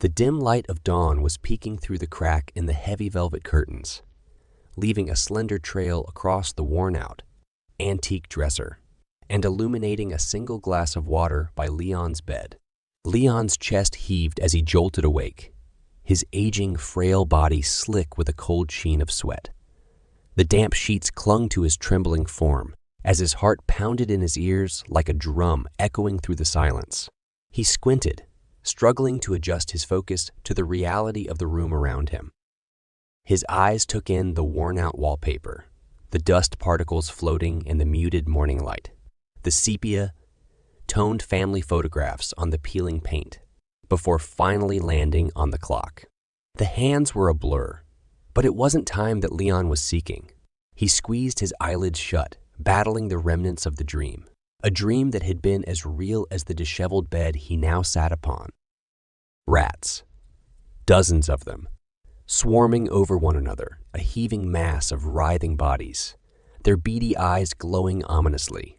The dim light of dawn was peeking through the crack in the heavy velvet curtains, leaving a slender trail across the worn-out, antique dresser, and illuminating a single glass of water by Leon's bed. Leon's chest heaved as he jolted awake, his aging, frail body slick with a cold sheen of sweat. The damp sheets clung to his trembling form as his heart pounded in his ears like a drum echoing through the silence. He squinted, struggling to adjust his focus to the reality of the room around him. His eyes took in the worn-out wallpaper, the dust particles floating in the muted morning light, the sepia-toned family photographs on the peeling paint, before finally landing on the clock. The hands were a blur, but it wasn't time that Leon was seeking. He squeezed his eyelids shut, battling the remnants of the dream, a dream that had been as real as the disheveled bed he now sat upon. Rats. Dozens of them, swarming over one another, a heaving mass of writhing bodies, their beady eyes glowing ominously.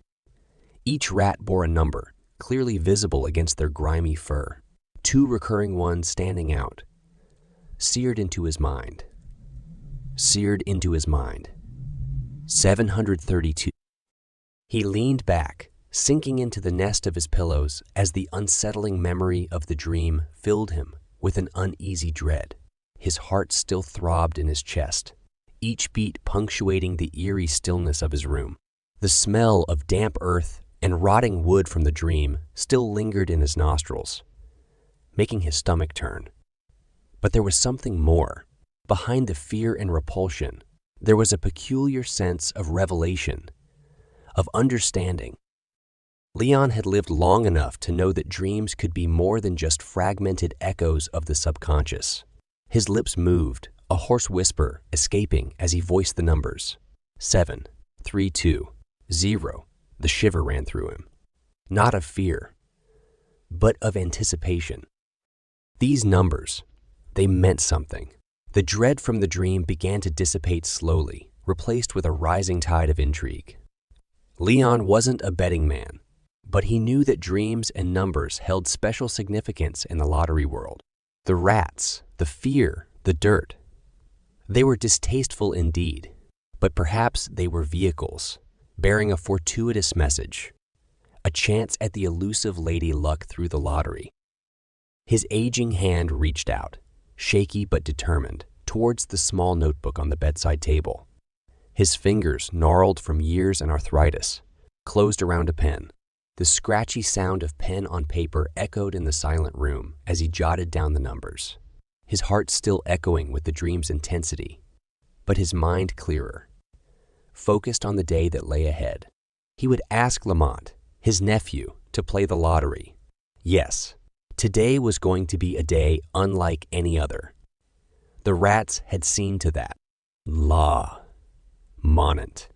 Each rat bore a number, clearly visible against their grimy fur, 2 recurring ones standing out. Seared into his mind. 732. He leaned back, sinking into the nest of his pillows as the unsettling memory of the dream filled him with an uneasy dread. His heart still throbbed in his chest, each beat punctuating the eerie stillness of his room. The smell of damp earth and rotting wood from the dream still lingered in his nostrils, making his stomach turn. But there was something more. Behind the fear and repulsion, there was a peculiar sense of revelation, of understanding. Leon had lived long enough to know that dreams could be more than just fragmented echoes of the subconscious. His lips moved, a hoarse whisper escaping as he voiced the numbers. 7, 3, 2, 0. The shiver ran through him. Not of fear, but of anticipation. These numbers, they meant something. The dread from the dream began to dissipate slowly, replaced with a rising tide of intrigue. Leon wasn't a betting man, but he knew that dreams and numbers held special significance in the lottery world. The rats, the fear, the dirt. They were distasteful indeed, but perhaps they were vehicles, bearing a fortuitous message, a chance at the elusive lady luck through the lottery. His aging hand reached out, shaky but determined, towards the small notebook on the bedside table. His fingers, gnarled from years and arthritis, closed around a pen. The scratchy sound of pen on paper echoed in the silent room as he jotted down the numbers, his heart still echoing with the dream's intensity, but his mind clearer, focused on the day that lay ahead. He would ask Lamont, his nephew, to play the lottery. Yes, today was going to be a day unlike any other. The rats had seen to that. Monant.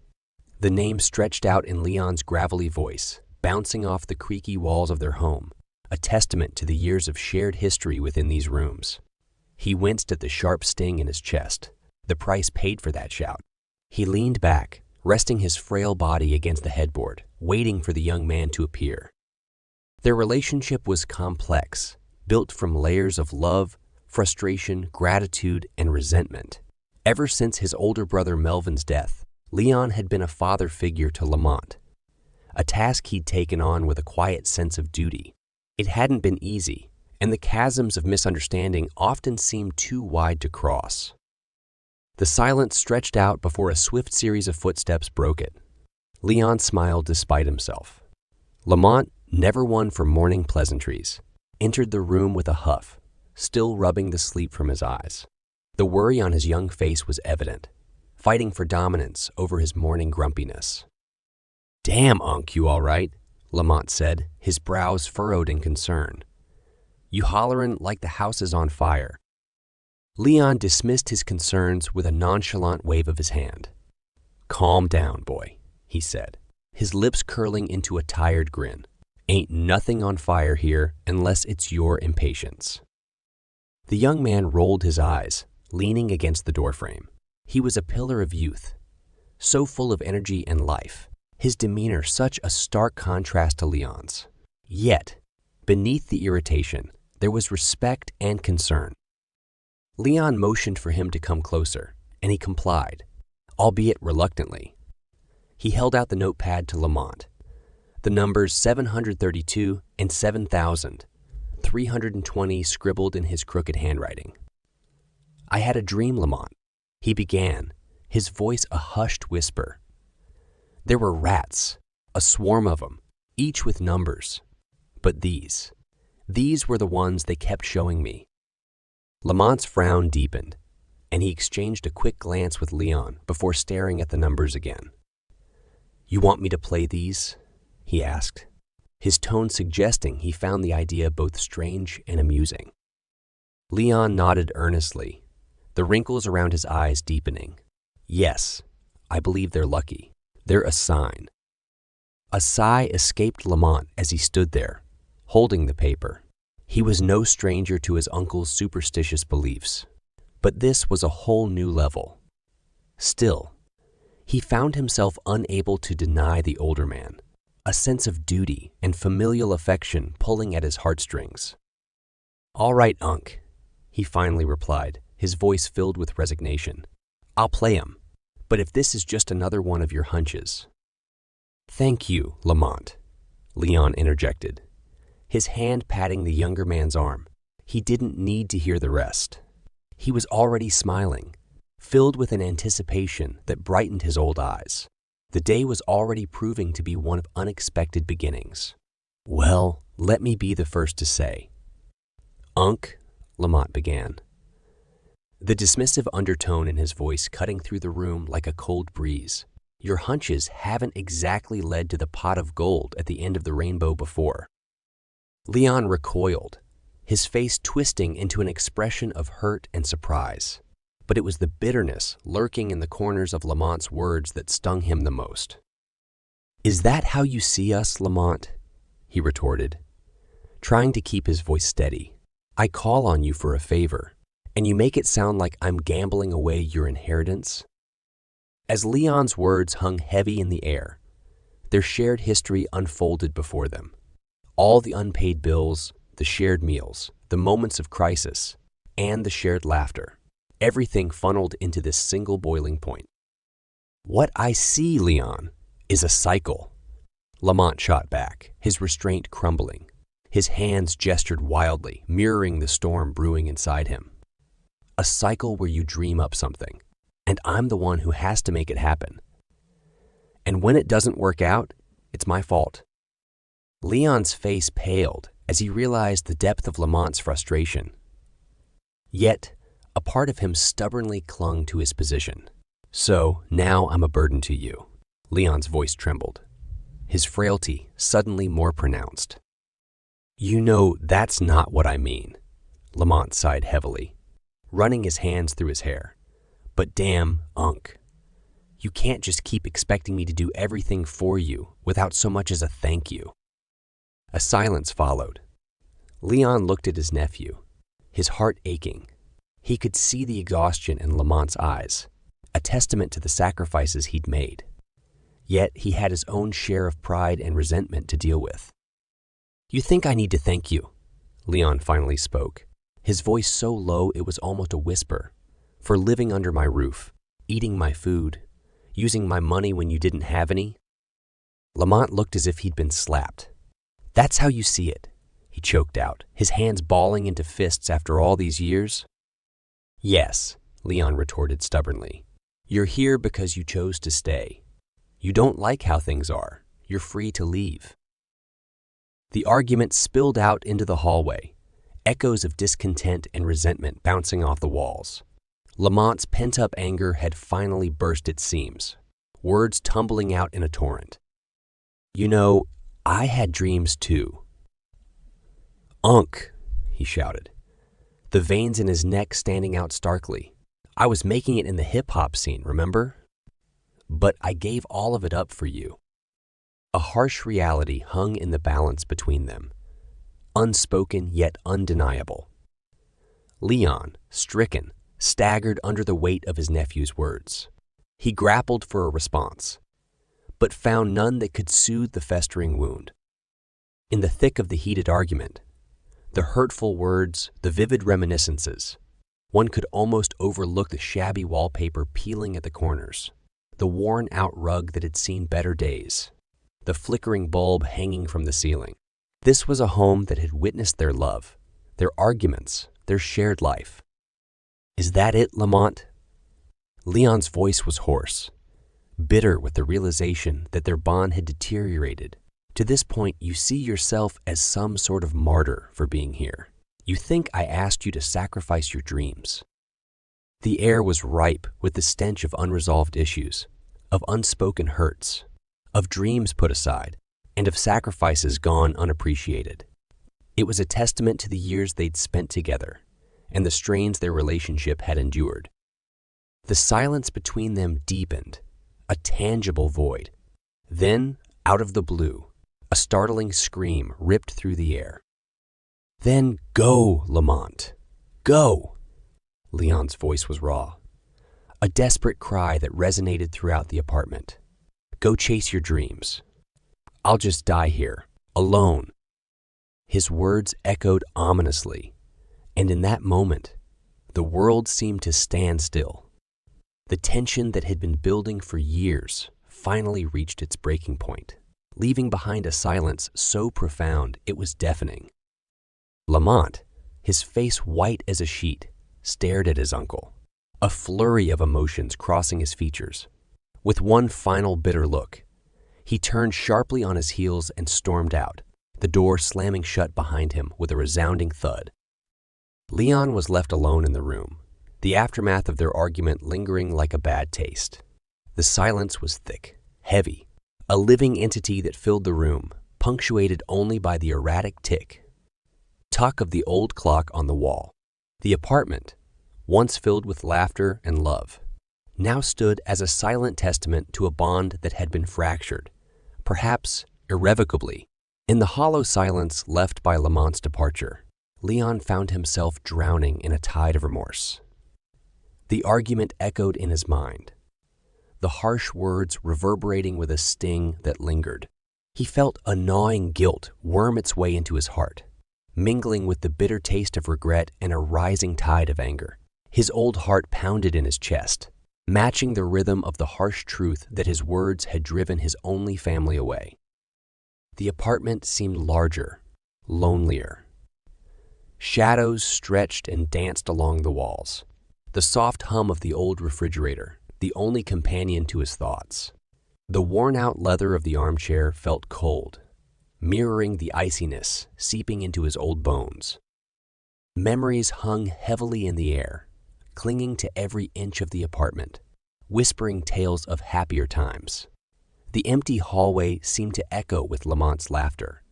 The name stretched out in Leon's gravelly voice, bouncing off the creaky walls of their home, a testament to the years of shared history within these rooms. He winced at the sharp sting in his chest, the price paid for that shout. He leaned back, resting his frail body against the headboard, waiting for the young man to appear. Their relationship was complex, built from layers of love, frustration, gratitude, and resentment. Ever since his older brother Melvin's death, Leon had been a father figure to Lamont, a task he'd taken on with a quiet sense of duty. It hadn't been easy, and the chasms of misunderstanding often seemed too wide to cross. The silence stretched out before a swift series of footsteps broke it. Leon smiled despite himself. Lamont, never one for morning pleasantries, entered the room with a huff, still rubbing the sleep from his eyes. The worry on his young face was evident, fighting for dominance over his morning grumpiness. "Damn, Unc, you all right?" Lamont said, his brows furrowed in concern. "You hollerin' like the house is on fire." Leon dismissed his concerns with a nonchalant wave of his hand. "Calm down, boy," he said, his lips curling into a tired grin. "Ain't nothing on fire here unless it's your impatience." The young man rolled his eyes, leaning against the doorframe. He was a pillar of youth, so full of energy and life, his demeanor such a stark contrast to Leon's. Yet, beneath the irritation, There was respect and concern. Leon motioned for him to come closer, and he complied, albeit reluctantly. He held out the notepad to Lamont. The numbers 732 and 7,000, 320 scribbled in his crooked handwriting. "I had a dream, Lamont," he began, his voice a hushed whisper. "There were rats, a swarm of them, each with numbers. But these were the ones they kept showing me." Lamont's frown deepened, and he exchanged a quick glance with Leon before staring at the numbers again. "You want me to play these?" he asked, his tone suggesting he found the idea both strange and amusing. Leon nodded earnestly, the wrinkles around his eyes deepening. "Yes, I believe they're lucky. They're a sign." A sigh escaped Lamont as he stood there, holding the paper. He was no stranger to his uncle's superstitious beliefs, but this was a whole new level. Still, he found himself unable to deny the older man, a sense of duty and familial affection pulling at his heartstrings. "All right, Unc," he finally replied, his voice filled with resignation. "I'll play 'em, but if this is just another one of your hunches." "Thank you, Lamont," Leon interjected, his hand patting the younger man's arm. He didn't need to hear the rest. He was already smiling, filled with an anticipation that brightened his old eyes. The day was already proving to be one of unexpected beginnings. "Well, let me be the first to say." "Unc," Lamont began, the dismissive undertone in his voice cutting through the room like a cold breeze. "Your hunches haven't exactly led to the pot of gold at the end of the rainbow before." Leon recoiled, his face twisting into an expression of hurt and surprise. But it was the bitterness lurking in the corners of Lamont's words that stung him the most. "Is that how you see us, Lamont?" he retorted, trying to keep his voice steady. "I call on you for a favor, and you make it sound like I'm gambling away your inheritance." As Leon's words hung heavy in the air, their shared history unfolded before them. All the unpaid bills, the shared meals, the moments of crisis, and the shared laughter. Everything funneled into this single boiling point. "What I see, Leon, is a cycle," Lamont shot back, his restraint crumbling. His hands gestured wildly, mirroring the storm brewing inside him. "A cycle where you dream up something, and I'm the one who has to make it happen. And when it doesn't work out, it's my fault." Leon's face paled as he realized the depth of Lamont's frustration. Yet, a part of him stubbornly clung to his position. "So, now I'm a burden to you." Leon's voice trembled, his frailty suddenly more pronounced. "You know that's not what I mean," Lamont sighed heavily, running his hands through his hair. "But damn, Unc, you can't just keep expecting me to do everything for you without so much as a thank you." A silence followed. Leon looked at his nephew, his heart aching. He could see the exhaustion in Lamont's eyes, a testament to the sacrifices he'd made. Yet he had his own share of pride and resentment to deal with. "You think I need to thank you?" Leon finally spoke, his voice so low it was almost a whisper. "For living under my roof, eating my food, using my money when you didn't have any?" Lamont looked as if he'd been slapped. "That's how you see it," he choked out, his hands balling into fists after all these years. "Yes," Leon retorted stubbornly. "You're here because you chose to stay. You don't like how things are. You're free to leave." The argument spilled out into the hallway, echoes of discontent and resentment bouncing off the walls. Lamont's pent-up anger had finally burst its seams, words tumbling out in a torrent. "You know, I had dreams too." "Unc," he shouted, the veins in his neck standing out starkly. "I was making it in the hip-hop scene, remember? But I gave all of it up for you." A harsh reality hung in the balance between them, unspoken yet undeniable. Leon, stricken, staggered under the weight of his nephew's words. He grappled for a response, but found none that could soothe the festering wound. In the thick of the heated argument, The hurtful words, the vivid reminiscences. One could almost overlook the shabby wallpaper peeling at the corners, the worn-out rug that had seen better days, the flickering bulb hanging from the ceiling. This was a home that had witnessed their love, their arguments, their shared life. "Is that it, Lamont?" Leon's voice was hoarse, bitter with the realization that their bond had deteriorated. To this point, you see yourself as some sort of martyr for being here. You think I asked you to sacrifice your dreams. The air was ripe with the stench of unresolved issues, of unspoken hurts, of dreams put aside, and of sacrifices gone unappreciated. It was a testament to the years they'd spent together and the strains their relationship had endured. The silence between them deepened, a tangible void. Then, out of the blue, a startling scream ripped through the air. "Then go, Lamont. Go!" Leon's voice was raw, a desperate cry that resonated throughout the apartment. "Go chase your dreams. I'll just die here, alone." His words echoed ominously, and in that moment, the world seemed to stand still. The tension that had been building for years finally reached its breaking point, leaving behind a silence so profound it was deafening. Lamont, his face white as a sheet, stared at his uncle, a flurry of emotions crossing his features. With one final bitter look, he turned sharply on his heels and stormed out, the door slamming shut behind him with a resounding thud. Leon was left alone in the room, the aftermath of their argument lingering like a bad taste. The silence was thick, heavy, a living entity that filled the room, punctuated only by the erratic tick-tock of the old clock on the wall. The apartment, once filled with laughter and love, now stood as a silent testament to a bond that had been fractured, perhaps irrevocably. In the hollow silence left by Lamont's departure, Leon found himself drowning in a tide of remorse. The argument echoed in his mind, the harsh words reverberating with a sting that lingered. He felt a gnawing guilt worm its way into his heart, mingling with the bitter taste of regret and a rising tide of anger. His old heart pounded in his chest, matching the rhythm of the harsh truth that his words had driven his only family away. The apartment seemed larger, lonelier. Shadows stretched and danced along the walls, the soft hum of the old refrigerator, the only companion to his thoughts. The worn-out leather of the armchair felt cold, mirroring the iciness seeping into his old bones. Memories hung heavily in the air, clinging to every inch of the apartment, whispering tales of happier times. The empty hallway seemed to echo with Lamont's laughter,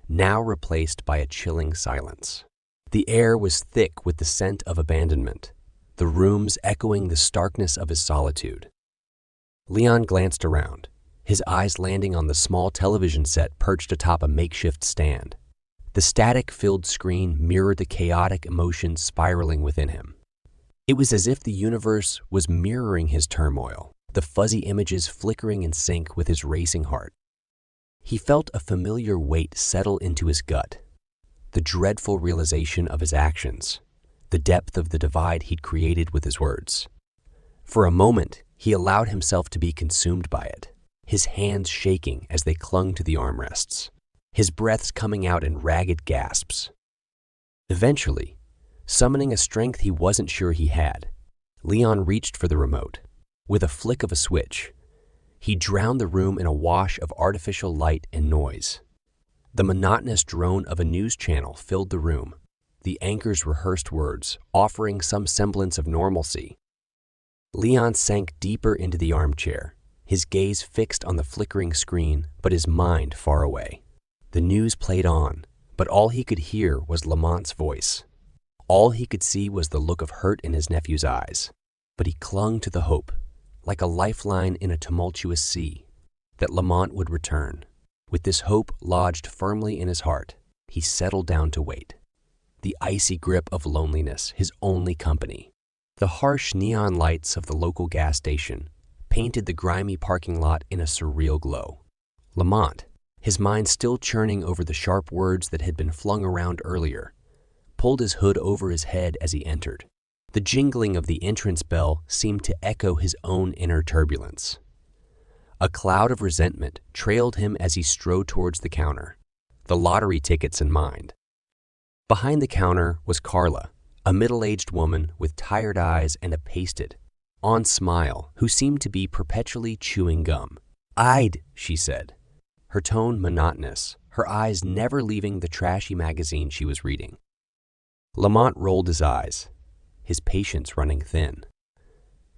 now replaced by a chilling silence. The air was thick with the scent of abandonment, the rooms echoing the starkness of his solitude. Leon glanced around, his eyes landing on the small television set perched atop a makeshift stand. The static-filled screen mirrored the chaotic emotions spiraling within him. It was as if the universe was mirroring his turmoil, the fuzzy images flickering in sync with his racing heart. He felt a familiar weight settle into his gut, the dreadful realization of his actions, the depth of the divide he'd created with his words. For a moment, he allowed himself to be consumed by it, his hands shaking as they clung to the armrests, his breaths coming out in ragged gasps. Eventually, summoning a strength he wasn't sure he had, Leon reached for the remote. With a flick of a switch, he drowned the room in a wash of artificial light and noise. The monotonous drone of a news channel filled the room, the anchor's rehearsed words offering some semblance of normalcy. Leon sank deeper into the armchair, his gaze fixed on the flickering screen, but his mind far away. The news played on, but all he could hear was Lamont's voice. All he could see was the look of hurt in his nephew's eyes, but he clung to the hope, like a lifeline in a tumultuous sea, that Lamont would return. With this hope lodged firmly in his heart, he settled down to wait. The icy grip of loneliness, his only company. The harsh neon lights of the local gas station painted the grimy parking lot in a surreal glow. Lamont, his mind still churning over the sharp words that had been flung around earlier, pulled his hood over his head as he entered. The jingling of the entrance bell seemed to echo his own inner turbulence. A cloud of resentment trailed him as he strode towards the counter, the lottery tickets in mind. Behind the counter was Carla, a middle-aged woman with tired eyes and a pasted on smile who seemed to be perpetually chewing gum. "I'd," she said, her tone monotonous, her eyes never leaving the trashy magazine she was reading. Lamont rolled his eyes, his patience running thin.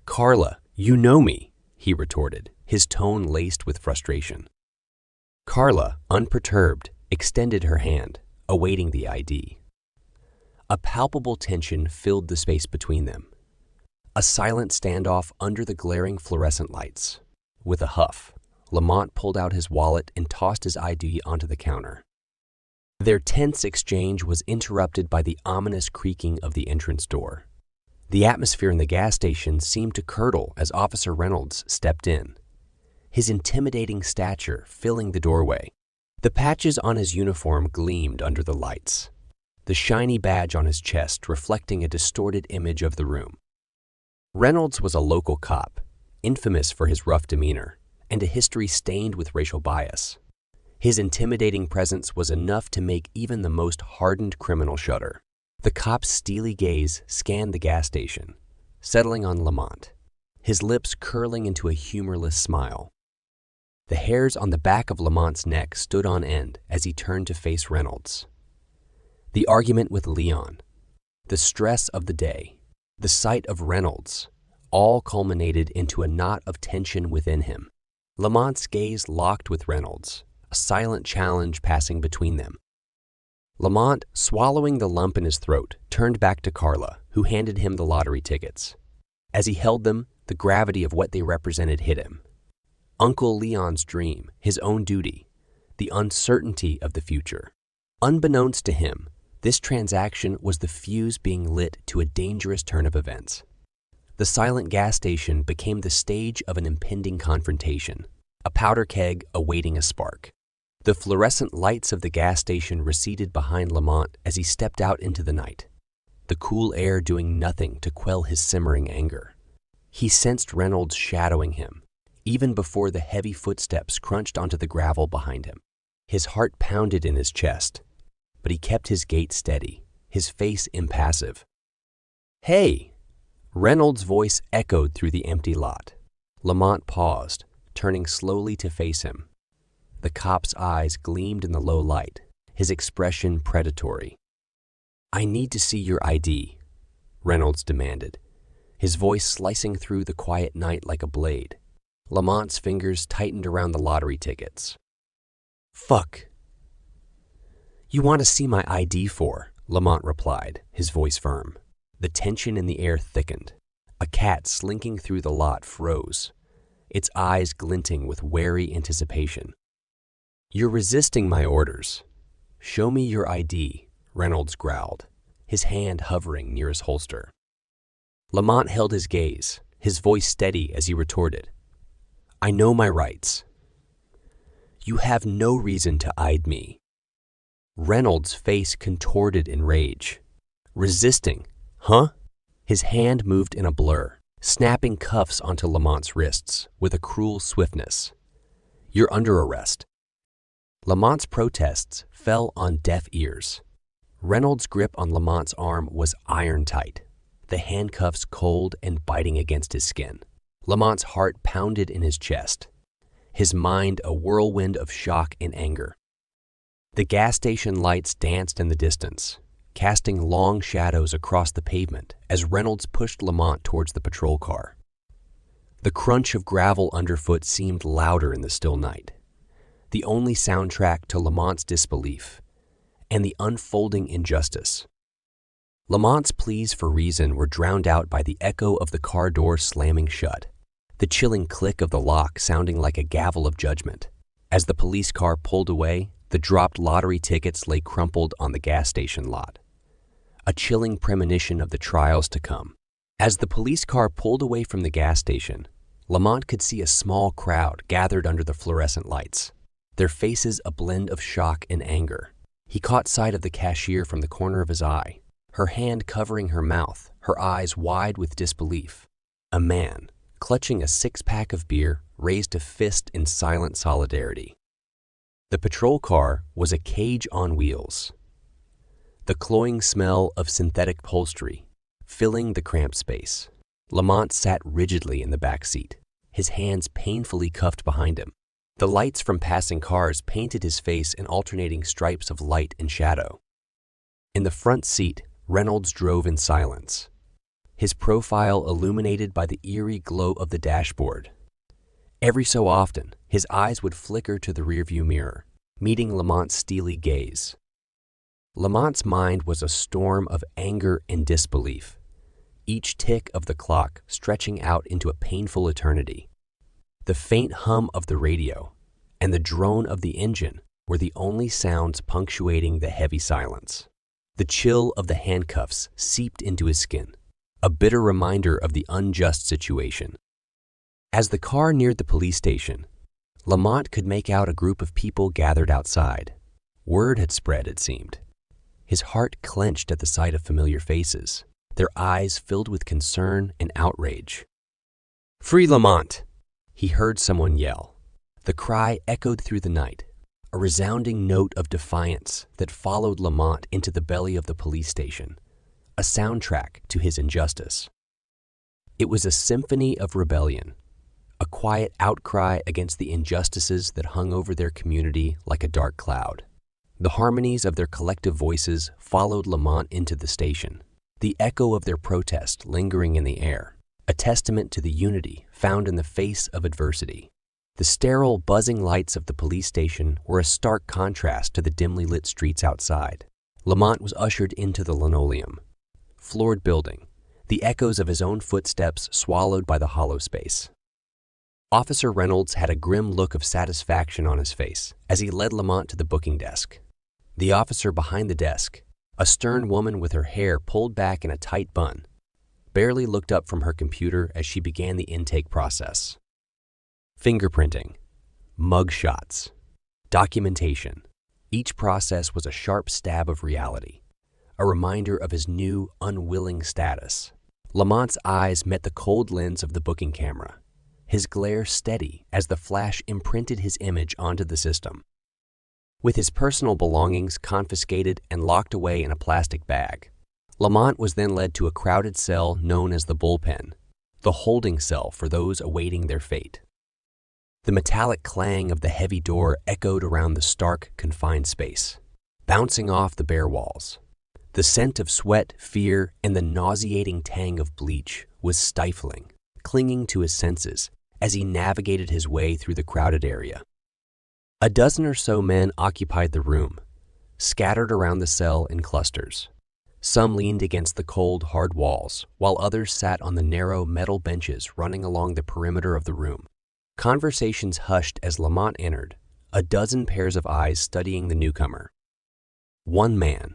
"Carla, you know me," he retorted, his tone laced with frustration. Carla, unperturbed, extended her hand, awaiting the ID. A palpable tension filled the space between them. A silent standoff under the glaring fluorescent lights. With a huff, Lamont pulled out his wallet and tossed his ID onto the counter. Their tense exchange was interrupted by the ominous creaking of the entrance door. The atmosphere in the gas station seemed to curdle as Officer Reynolds stepped in, his intimidating stature filling the doorway. The patches on his uniform gleamed under the lights, the shiny badge on his chest reflecting a distorted image of the room. Reynolds was a local cop, infamous for his rough demeanor and a history stained with racial bias. His intimidating presence was enough to make even the most hardened criminal shudder. The cop's steely gaze scanned the gas station, settling on Lamont, his lips curling into a humorless smile. The hairs on the back of Lamont's neck stood on end as he turned to face Reynolds. The argument with Leon, the stress of the day, the sight of Reynolds, all culminated into a knot of tension within him. Lamont's gaze locked with Reynolds, a silent challenge passing between them. Lamont, swallowing the lump in his throat, turned back to Carla, who handed him the lottery tickets. As he held them, the gravity of what they represented hit him. Uncle Leon's dream, his own duty, the uncertainty of the future. Unbeknownst to him, this transaction was the fuse being lit to a dangerous turn of events. The silent gas station became the stage of an impending confrontation, a powder keg awaiting a spark. The fluorescent lights of the gas station receded behind Lamont as he stepped out into the night, the cool air doing nothing to quell his simmering anger. He sensed Reynolds shadowing him, even before the heavy footsteps crunched onto the gravel behind him. His heart pounded in his chest, but he kept his gait steady, his face impassive. "Hey!" Reynolds' voice echoed through the empty lot. Lamont paused, turning slowly to face him. The cop's eyes gleamed in the low light, his expression predatory. "I need to see your ID," Reynolds demanded, his voice slicing through the quiet night like a blade. Lamont's fingers tightened around the lottery tickets. "Fuck. You want to see my ID for?" Lamont replied, his voice firm. The tension in the air thickened. A cat slinking through the lot froze, its eyes glinting with wary anticipation. "You're resisting my orders. Show me your ID," Reynolds growled, his hand hovering near his holster. Lamont held his gaze, his voice steady as he retorted. "I know my rights. You have no reason to ID me." Reynolds' face contorted in rage. "Resisting, huh?" His hand moved in a blur, snapping cuffs onto Lamont's wrists with a cruel swiftness. "You're under arrest." Lamont's protests fell on deaf ears. Reynolds' grip on Lamont's arm was iron tight, the handcuffs cold and biting against his skin. Lamont's heart pounded in his chest, his mind a whirlwind of shock and anger. The gas station lights danced in the distance, casting long shadows across the pavement as Reynolds pushed Lamont towards the patrol car. The crunch of gravel underfoot seemed louder in the still night, the only soundtrack to Lamont's disbelief and the unfolding injustice. Lamont's pleas for reason were drowned out by the echo of the car door slamming shut, the chilling click of the lock sounding like a gavel of judgment. As the police car pulled away, the dropped lottery tickets lay crumpled on the gas station lot, a chilling premonition of the trials to come. As the police car pulled away from the gas station, Lamont could see a small crowd gathered under the fluorescent lights, their faces a blend of shock and anger. He caught sight of the cashier from the corner of his eye, her hand covering her mouth, her eyes wide with disbelief. A man, clutching a six-pack of beer, raised a fist in silent solidarity. The patrol car was a cage on wheels. The cloying smell of synthetic upholstery filling the cramped space. Lamont sat rigidly in the back seat, his hands painfully cuffed behind him. The lights from passing cars painted his face in alternating stripes of light and shadow. In the front seat, Reynolds drove in silence, his profile illuminated by the eerie glow of the dashboard. Every so often, his eyes would flicker to the rearview mirror, meeting Lamont's steely gaze. Lamont's mind was a storm of anger and disbelief, each tick of the clock stretching out into a painful eternity. The faint hum of the radio and the drone of the engine were the only sounds punctuating the heavy silence. The chill of the handcuffs seeped into his skin, a bitter reminder of the unjust situation. As the car neared the police station, Lamont could make out a group of people gathered outside. Word had spread, it seemed. His heart clenched at the sight of familiar faces, their eyes filled with concern and outrage. "Free Lamont!" he heard someone yell. The cry echoed through the night, a resounding note of defiance that followed Lamont into the belly of the police station, a soundtrack to his injustice. It was a symphony of rebellion, a quiet outcry against the injustices that hung over their community like a dark cloud. The harmonies of their collective voices followed Lamont into the station, the echo of their protest lingering in the air, a testament to the unity found in the face of adversity. The sterile, buzzing lights of the police station were a stark contrast to the dimly lit streets outside. Lamont was ushered into the linoleum, floored building, the echoes of his own footsteps swallowed by the hollow space. Officer Reynolds had a grim look of satisfaction on his face as he led Lamont to the booking desk. The officer behind the desk, a stern woman with her hair pulled back in a tight bun, barely looked up from her computer as she began the intake process. Fingerprinting, mug shots, documentation. Each process was a sharp stab of reality, a reminder of his new, unwilling status. Lamont's eyes met the cold lens of the booking camera, his glare steady as the flash imprinted his image onto the system. With his personal belongings confiscated and locked away in a plastic bag, Lamont was then led to a crowded cell known as the bullpen, the holding cell for those awaiting their fate. The metallic clang of the heavy door echoed around the stark, confined space, bouncing off the bare walls. The scent of sweat, fear, and the nauseating tang of bleach was stifling, clinging to his senses as he navigated his way through the crowded area. A dozen or so men occupied the room, scattered around the cell in clusters. Some leaned against the cold, hard walls, while others sat on the narrow metal benches running along the perimeter of the room. Conversations hushed as Lamont entered, a dozen pairs of eyes studying the newcomer. One man,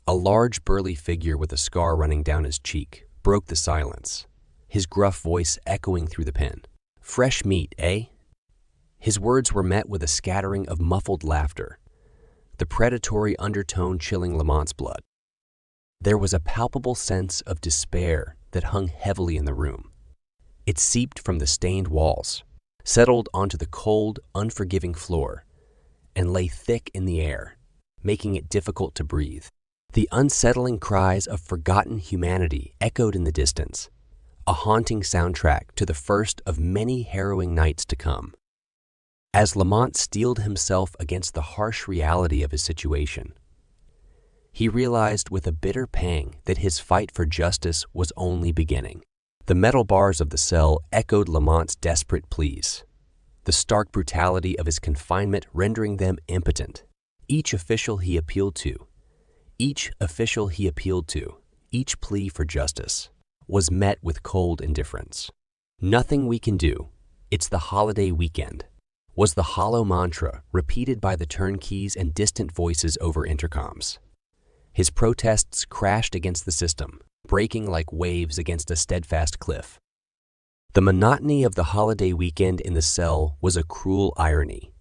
a large burly figure with a scar running down his cheek, broke the silence, his gruff voice echoing through the pen. "Fresh meat, eh?" His words were met with a scattering of muffled laughter, the predatory undertone chilling Lamont's blood. There was a palpable sense of despair that hung heavily in the room. It seeped from the stained walls, settled onto the cold, unforgiving floor, and lay thick in the air, making it difficult to breathe. The unsettling cries of forgotten humanity echoed in the distance, a haunting soundtrack to the first of many harrowing nights to come. As Lamont steeled himself against the harsh reality of his situation, he realized with a bitter pang that his fight for justice was only beginning. The metal bars of the cell echoed Lamont's desperate pleas, the stark brutality of his confinement rendering them impotent. Each plea for justice, was met with cold indifference. "Nothing we can do. It's the holiday weekend," was the hollow mantra repeated by the turnkeys and distant voices over intercoms. His protests crashed against the system, breaking like waves against a steadfast cliff. The monotony of the holiday weekend in the cell was a cruel irony,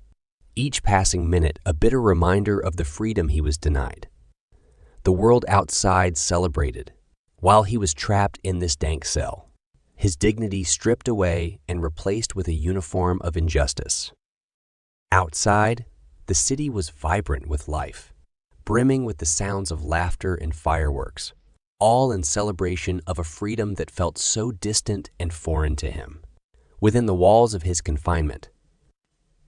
each passing minute a bitter reminder of the freedom he was denied. The world outside celebrated, while he was trapped in this dank cell, his dignity stripped away and replaced with a uniform of injustice. Outside, the city was vibrant with life, brimming with the sounds of laughter and fireworks, all in celebration of a freedom that felt so distant and foreign to him. Within the walls of his confinement,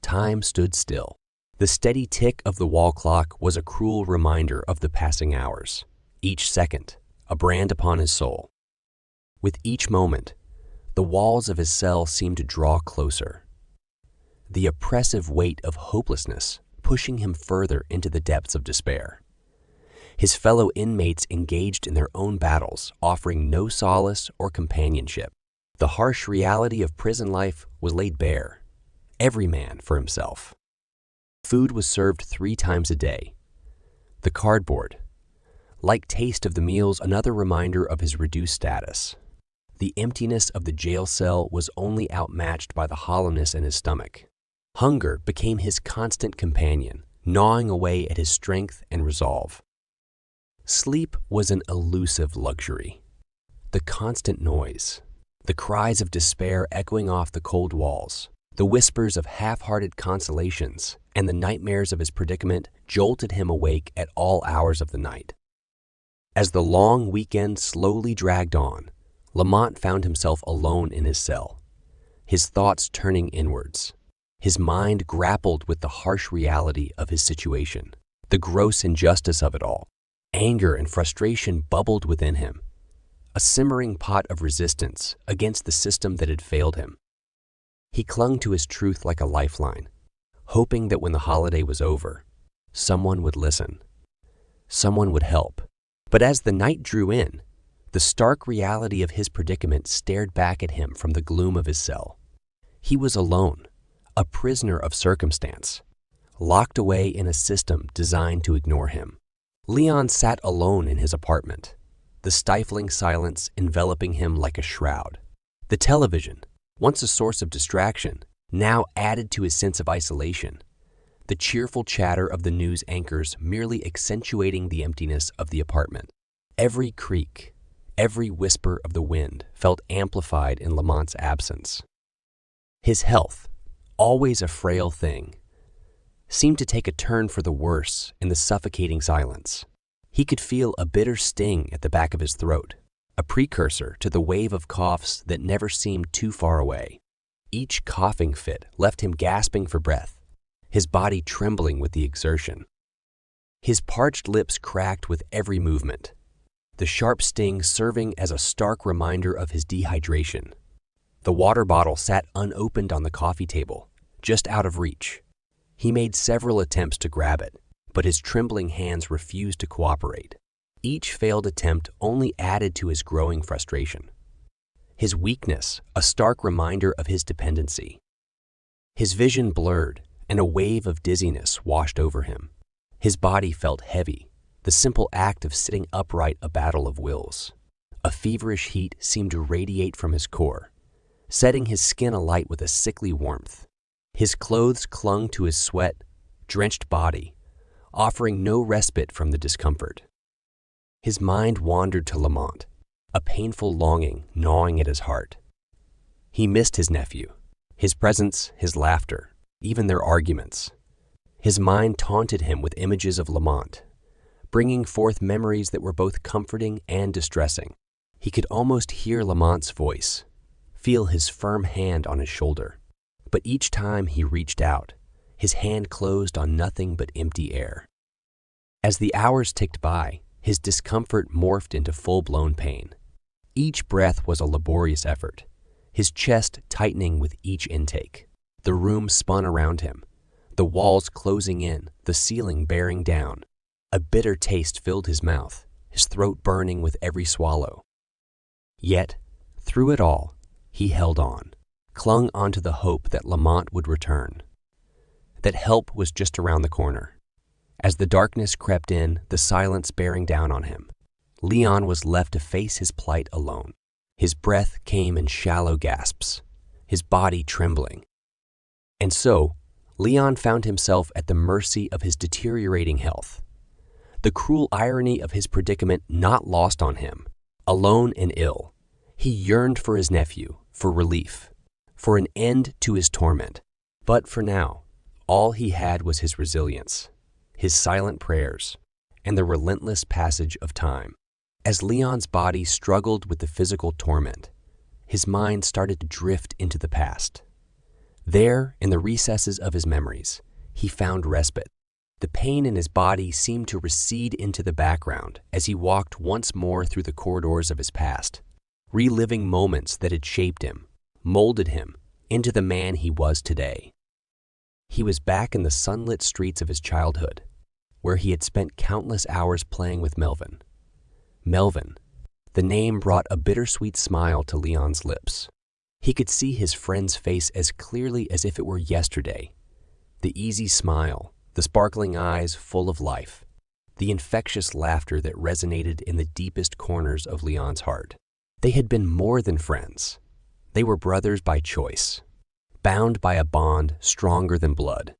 time stood still. The steady tick of the wall clock was a cruel reminder of the passing hours, each second a brand upon his soul. With each moment, the walls of his cell seemed to draw closer, the oppressive weight of hopelessness pushing him further into the depths of despair. His fellow inmates engaged in their own battles, offering no solace or companionship. The harsh reality of prison life was laid bare, every man for himself. Food was served 3 times a day. The cardboard, like taste of the meals, another reminder of his reduced status. The emptiness of the jail cell was only outmatched by the hollowness in his stomach. Hunger became his constant companion, gnawing away at his strength and resolve. Sleep was an elusive luxury. The constant noise, the cries of despair echoing off the cold walls, the whispers of half-hearted consolations, and the nightmares of his predicament jolted him awake at all hours of the night. As the long weekend slowly dragged on, Lamont found himself alone in his cell, his thoughts turning inwards. His mind grappled with the harsh reality of his situation, the gross injustice of it all. Anger and frustration bubbled within him, a simmering pot of resistance against the system that had failed him. He clung to his truth like a lifeline, hoping that when the holiday was over, someone would listen, someone would help. But as the night drew in, the stark reality of his predicament stared back at him from the gloom of his cell. He was alone, a prisoner of circumstance, locked away in a system designed to ignore him. Leon sat alone in his apartment, the stifling silence enveloping him like a shroud. The television, once a source of distraction, now added to his sense of isolation, the cheerful chatter of the news anchors merely accentuating the emptiness of the apartment. Every creak, every whisper of the wind felt amplified in Lamont's absence. His health, always a frail thing, seemed to take a turn for the worse in the suffocating silence. He could feel a bitter sting at the back of his throat, a precursor to the wave of coughs that never seemed too far away. Each coughing fit left him gasping for breath, his body trembling with the exertion. His parched lips cracked with every movement, the sharp sting serving as a stark reminder of his dehydration. The water bottle sat unopened on the coffee table, just out of reach. He made several attempts to grab it, but his trembling hands refused to cooperate. Each failed attempt only added to his growing frustration. His weakness, a stark reminder of his dependency. His vision blurred, and a wave of dizziness washed over him. His body felt heavy, the simple act of sitting upright a battle of wills. A feverish heat seemed to radiate from his core, setting his skin alight with a sickly warmth. His clothes clung to his sweat-drenched body, offering no respite from the discomfort. His mind wandered to Lamont, a painful longing gnawing at his heart. He missed his nephew, his presence, his laughter, even their arguments. His mind taunted him with images of Lamont, bringing forth memories that were both comforting and distressing. He could almost hear Lamont's voice, feel his firm hand on his shoulder. But each time he reached out, his hand closed on nothing but empty air. As the hours ticked by, his discomfort morphed into full-blown pain. Each breath was a laborious effort, his chest tightening with each intake. The room spun around him, the walls closing in, the ceiling bearing down. A bitter taste filled his mouth, his throat burning with every swallow. Yet, through it all, he held on, clung onto the hope that Lamont would return, that help was just around the corner. As the darkness crept in, the silence bearing down on him, Leon was left to face his plight alone. His breath came in shallow gasps, his body trembling. And so, Leon found himself at the mercy of his deteriorating health. the cruel irony of his predicament not lost on him. Alone and ill, he yearned for his nephew, for relief, for an end to his torment. But for now, all he had was his resilience, his silent prayers, and the relentless passage of time. As Leon's body struggled with the physical torment, his mind started to drift into the past. There, in the recesses of his memories, he found respite. The pain in his body seemed to recede into the background as he walked once more through the corridors of his past, reliving moments that had shaped him, molded him into the man he was today. He was back in the sunlit streets of his childhood, where he had spent countless hours playing with Melvin. Melvin, the name brought a bittersweet smile to Leon's lips. He could see his friend's face as clearly as if it were yesterday. The easy smile, the sparkling eyes full of life, the infectious laughter that resonated in the deepest corners of Leon's heart. They had been more than friends. They were brothers by choice, bound by a bond stronger than blood.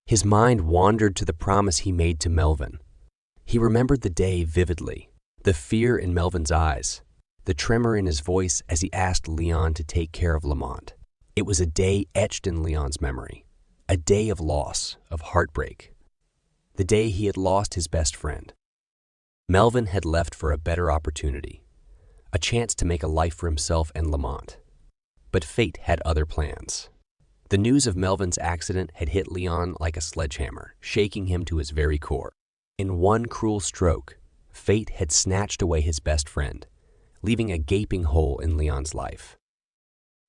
His mind wandered to the promise he made to Melvin. He remembered the day vividly, the fear in Melvin's eyes, the tremor in his voice as he asked Leon to take care of Lamont. It was a day etched in Leon's memory, a day of loss, of heartbreak, the day he had lost his best friend. Melvin had left for a better opportunity, a chance to make a life for himself and Lamont. But fate had other plans. The news of Melvin's accident had hit Leon like a sledgehammer, shaking him to his very core. In one cruel stroke, fate had snatched away his best friend, leaving a gaping hole in Leon's life.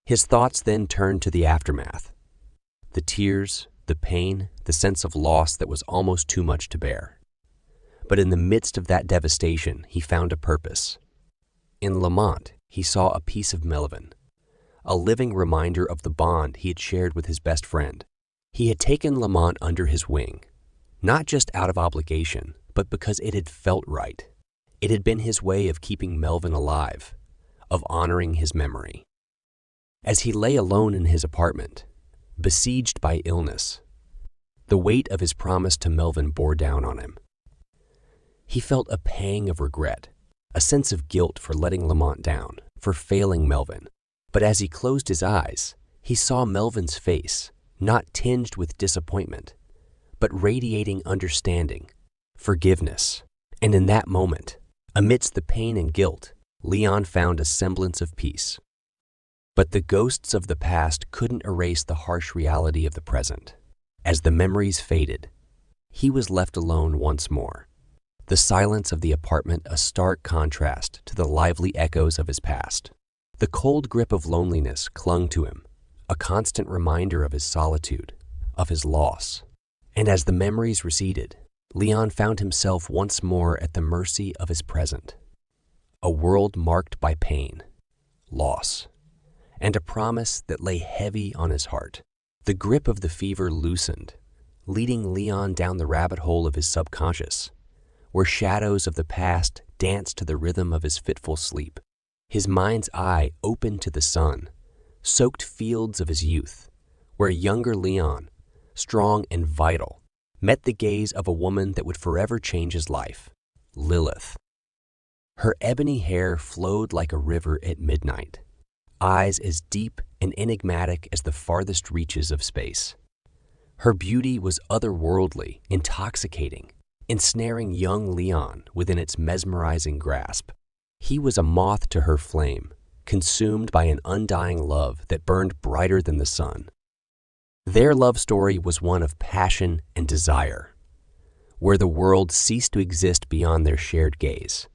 His thoughts then turned to the aftermath. The tears, the pain, the sense of loss that was almost too much to bear. But in the midst of that devastation, he found a purpose. In Lamont, he saw a piece of Melvin, a living reminder of the bond he had shared with his best friend. He had taken Lamont under his wing, not just out of obligation, but because it had felt right. It had been his way of keeping Melvin alive, of honoring his memory. As he lay alone in his apartment, besieged by illness, the weight of his promise to Melvin bore down on him. He felt a pang of regret, a sense of guilt for letting Lamont down, for failing Melvin. But as he closed his eyes, he saw Melvin's face, not tinged with disappointment, but radiating understanding, forgiveness. And in that moment, amidst the pain and guilt, Leon found a semblance of peace. But the ghosts of the past couldn't erase the harsh reality of the present. As the memories faded, he was left alone once more. The silence of the apartment a stark contrast to the lively echoes of his past. The cold grip of loneliness clung to him, a constant reminder of his solitude, of his loss. And as the memories receded, Leon found himself once more at the mercy of his present. A world marked by pain, loss, and a promise that lay heavy on his heart. The grip of the fever loosened, leading Leon down the rabbit hole of his subconscious, where shadows of the past danced to the rhythm of his fitful sleep. His mind's eye opened to the sun, soaked fields of his youth, where younger Leon, strong and vital, met the gaze of a woman that would forever change his life, Lilith. Her ebony hair flowed like a river at midnight, eyes as deep and enigmatic as the farthest reaches of space. Her beauty was otherworldly, intoxicating, ensnaring young Leon within its mesmerizing grasp. He was a moth to her flame, consumed by an undying love that burned brighter than the sun. Their love story was one of passion and desire, where the world ceased to exist beyond their shared gaze.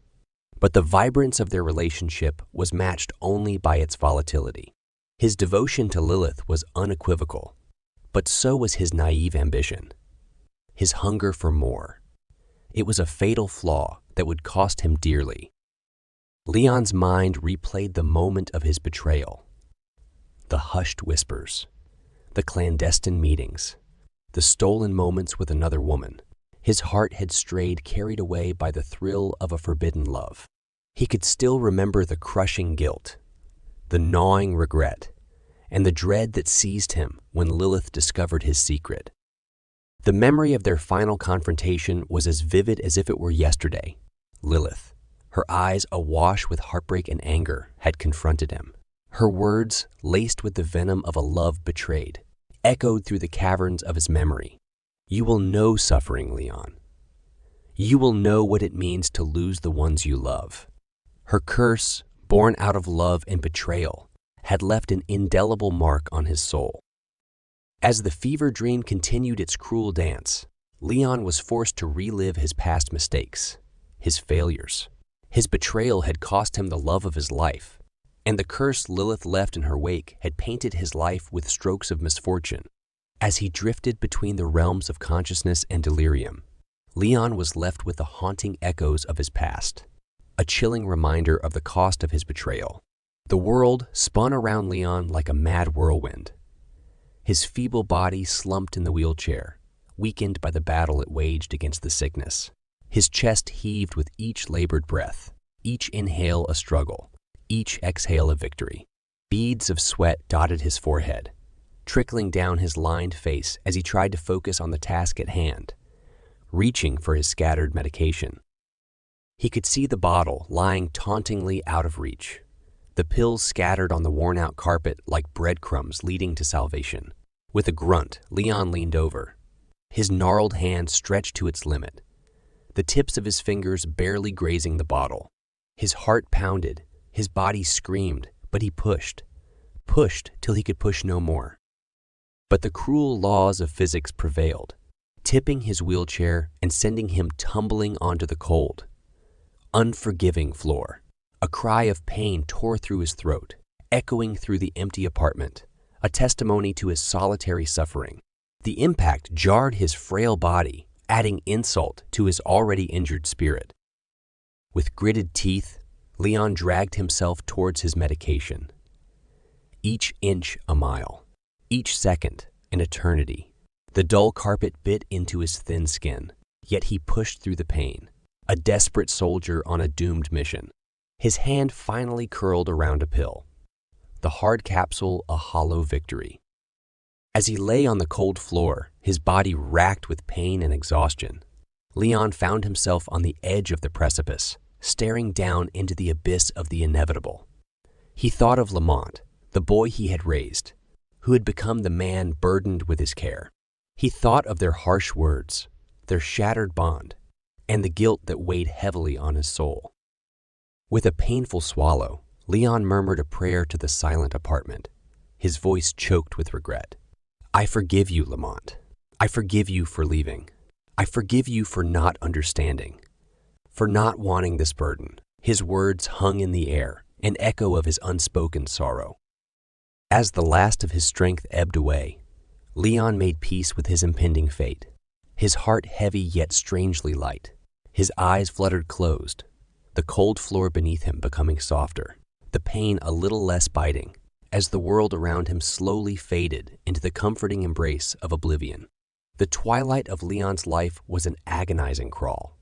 But the vibrance of their relationship was matched only by its volatility. His devotion to Lilith was unequivocal, but so was his naive ambition, his hunger for more. It was a fatal flaw that would cost him dearly. Leon's mind replayed the moment of his betrayal, the hushed whispers, the clandestine meetings, the stolen moments with another woman. His heart had strayed, carried away by the thrill of a forbidden love. He could still remember the crushing guilt, the gnawing regret, and the dread that seized him when Lilith discovered his secret. The memory of their final confrontation was as vivid as if it were yesterday. Lilith, her eyes awash with heartbreak and anger, had confronted him. Her words, laced with the venom of a love betrayed, echoed through the caverns of his memory. "You will know suffering, Leon. You will know what it means to lose the ones you love." Her curse, born out of love and betrayal, had left an indelible mark on his soul. As the fever dream continued its cruel dance, Leon was forced to relive his past mistakes, his failures. His betrayal had cost him the love of his life, and the curse Lilith left in her wake had painted his life with strokes of misfortune. As he drifted between the realms of consciousness and delirium, Leon was left with the haunting echoes of his past, a chilling reminder of the cost of his betrayal. The world spun around Leon like a mad whirlwind. His feeble body slumped in the wheelchair, weakened by the battle it waged against the sickness. His chest heaved with each labored breath, each inhale a struggle, each exhale a victory. Beads of sweat dotted his forehead, trickling down his lined face as he tried to focus on the task at hand, reaching for his scattered medication. He could see the bottle lying tauntingly out of reach, the pills scattered on the worn-out carpet like breadcrumbs leading to salvation. With a grunt, Leon leaned over, his gnarled hand stretched to its limit, the tips of his fingers barely grazing the bottle. His heart pounded, his body screamed, but he pushed till he could push no more. But the cruel laws of physics prevailed, tipping his wheelchair and sending him tumbling onto the cold, unforgiving floor. A cry of pain tore through his throat, echoing through the empty apartment, a testimony to his solitary suffering. The impact jarred his frail body, adding insult to his already injured spirit. With gritted teeth, Leon dragged himself towards his medication. Each inch a mile, each second an eternity. The dull carpet bit into his thin skin, yet he pushed through the pain, a desperate soldier on a doomed mission. His hand finally curled around a pill, the hard capsule a hollow victory. As he lay on the cold floor, his body racked with pain and exhaustion, Leon found himself on the edge of the precipice, staring down into the abyss of the inevitable. He thought of Lamont, the boy he had raised, who had become the man burdened with his care. He thought of their harsh words, their shattered bond, and the guilt that weighed heavily on his soul. With a painful swallow, Leon murmured a prayer to the silent apartment, his voice choked with regret. "I forgive you, Lamont. I forgive you for leaving. I forgive you for not understanding, for not wanting this burden." His words hung in the air, an echo of his unspoken sorrow. As the last of his strength ebbed away, Leon made peace with his impending fate, his heart heavy yet strangely light. His eyes fluttered closed, the cold floor beneath him becoming softer, the pain a little less biting, as the world around him slowly faded into the comforting embrace of oblivion. The twilight of Leon's life was an agonizing crawl.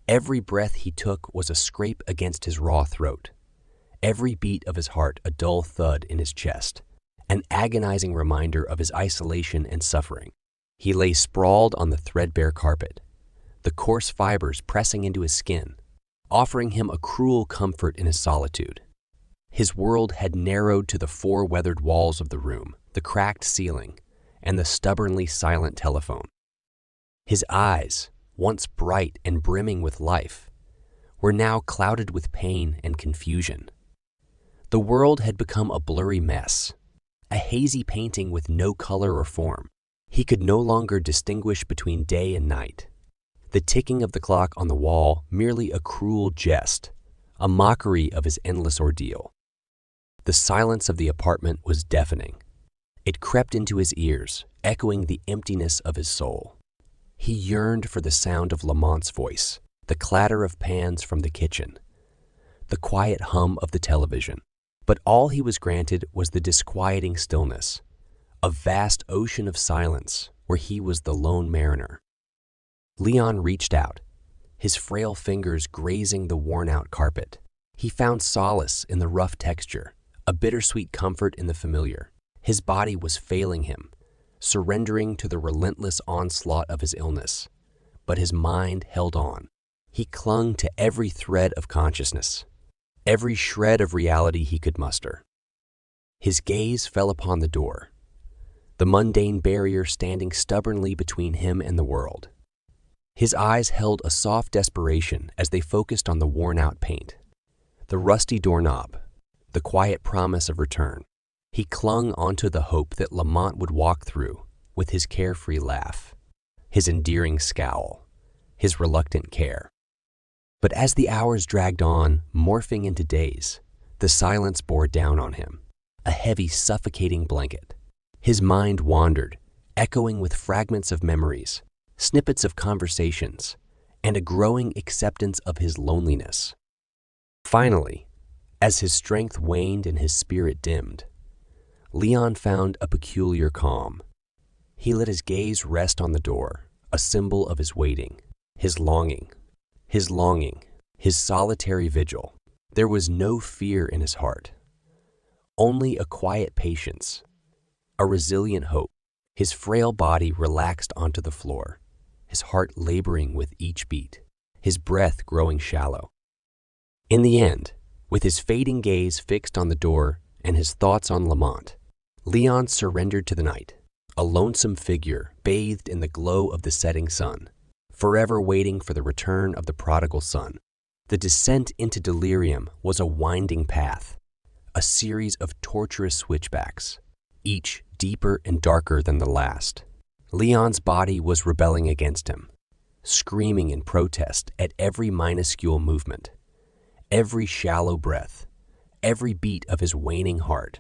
Every breath he took was a scrape against his raw throat, every beat of his heart a dull thud in his chest, an agonizing reminder of his isolation and suffering. He lay sprawled on the threadbare carpet, the coarse fibers pressing into his skin, offering him a cruel comfort in his solitude. His world had narrowed to the four weathered walls of the room, the cracked ceiling, and the stubbornly silent telephone. His eyes, once bright and brimming with life, were now clouded with pain and confusion. The world had become a blurry mess, a hazy painting with no color or form. He could no longer distinguish between day and night. The ticking of the clock on the wall merely a cruel jest, a mockery of his endless ordeal. The silence of the apartment was deafening. It crept into his ears, echoing the emptiness of his soul. He yearned for the sound of Lamont's voice, the clatter of pans from the kitchen, the quiet hum of the television. But all he was granted was the disquieting stillness, a vast ocean of silence where he was the lone mariner. Leon reached out, his frail fingers grazing the worn-out carpet. He found solace in the rough texture, a bittersweet comfort in the familiar. His body was failing him, surrendering to the relentless onslaught of his illness. But his mind held on. He clung to every thread of consciousness, every shred of reality he could muster. His gaze fell upon the door, the mundane barrier standing stubbornly between him and the world. His eyes held a soft desperation as they focused on the worn-out paint, the rusty doorknob, the quiet promise of return. He clung onto the hope that Lamont would walk through with his carefree laugh, his endearing scowl, his reluctant care. But as the hours dragged on, morphing into days, the silence bore down on him, a heavy, suffocating blanket. His mind wandered, echoing with fragments of memories, snippets of conversations, and a growing acceptance of his loneliness. Finally, as his strength waned and his spirit dimmed, Leon found a peculiar calm. He let his gaze rest on the door, a symbol of his waiting, his longing, his solitary vigil. There was no fear in his heart, only a quiet patience, a resilient hope. His frail body relaxed onto the floor, his heart laboring with each beat, his breath growing shallow. In the end, with his fading gaze fixed on the door and his thoughts on Lamont, Leon surrendered to the night, a lonesome figure bathed in the glow of the setting sun, forever waiting for the return of the prodigal son. The descent into delirium was a winding path, a series of torturous switchbacks, each deeper and darker than the last. Leon's body was rebelling against him, screaming in protest at every minuscule movement, every shallow breath, every beat of his waning heart.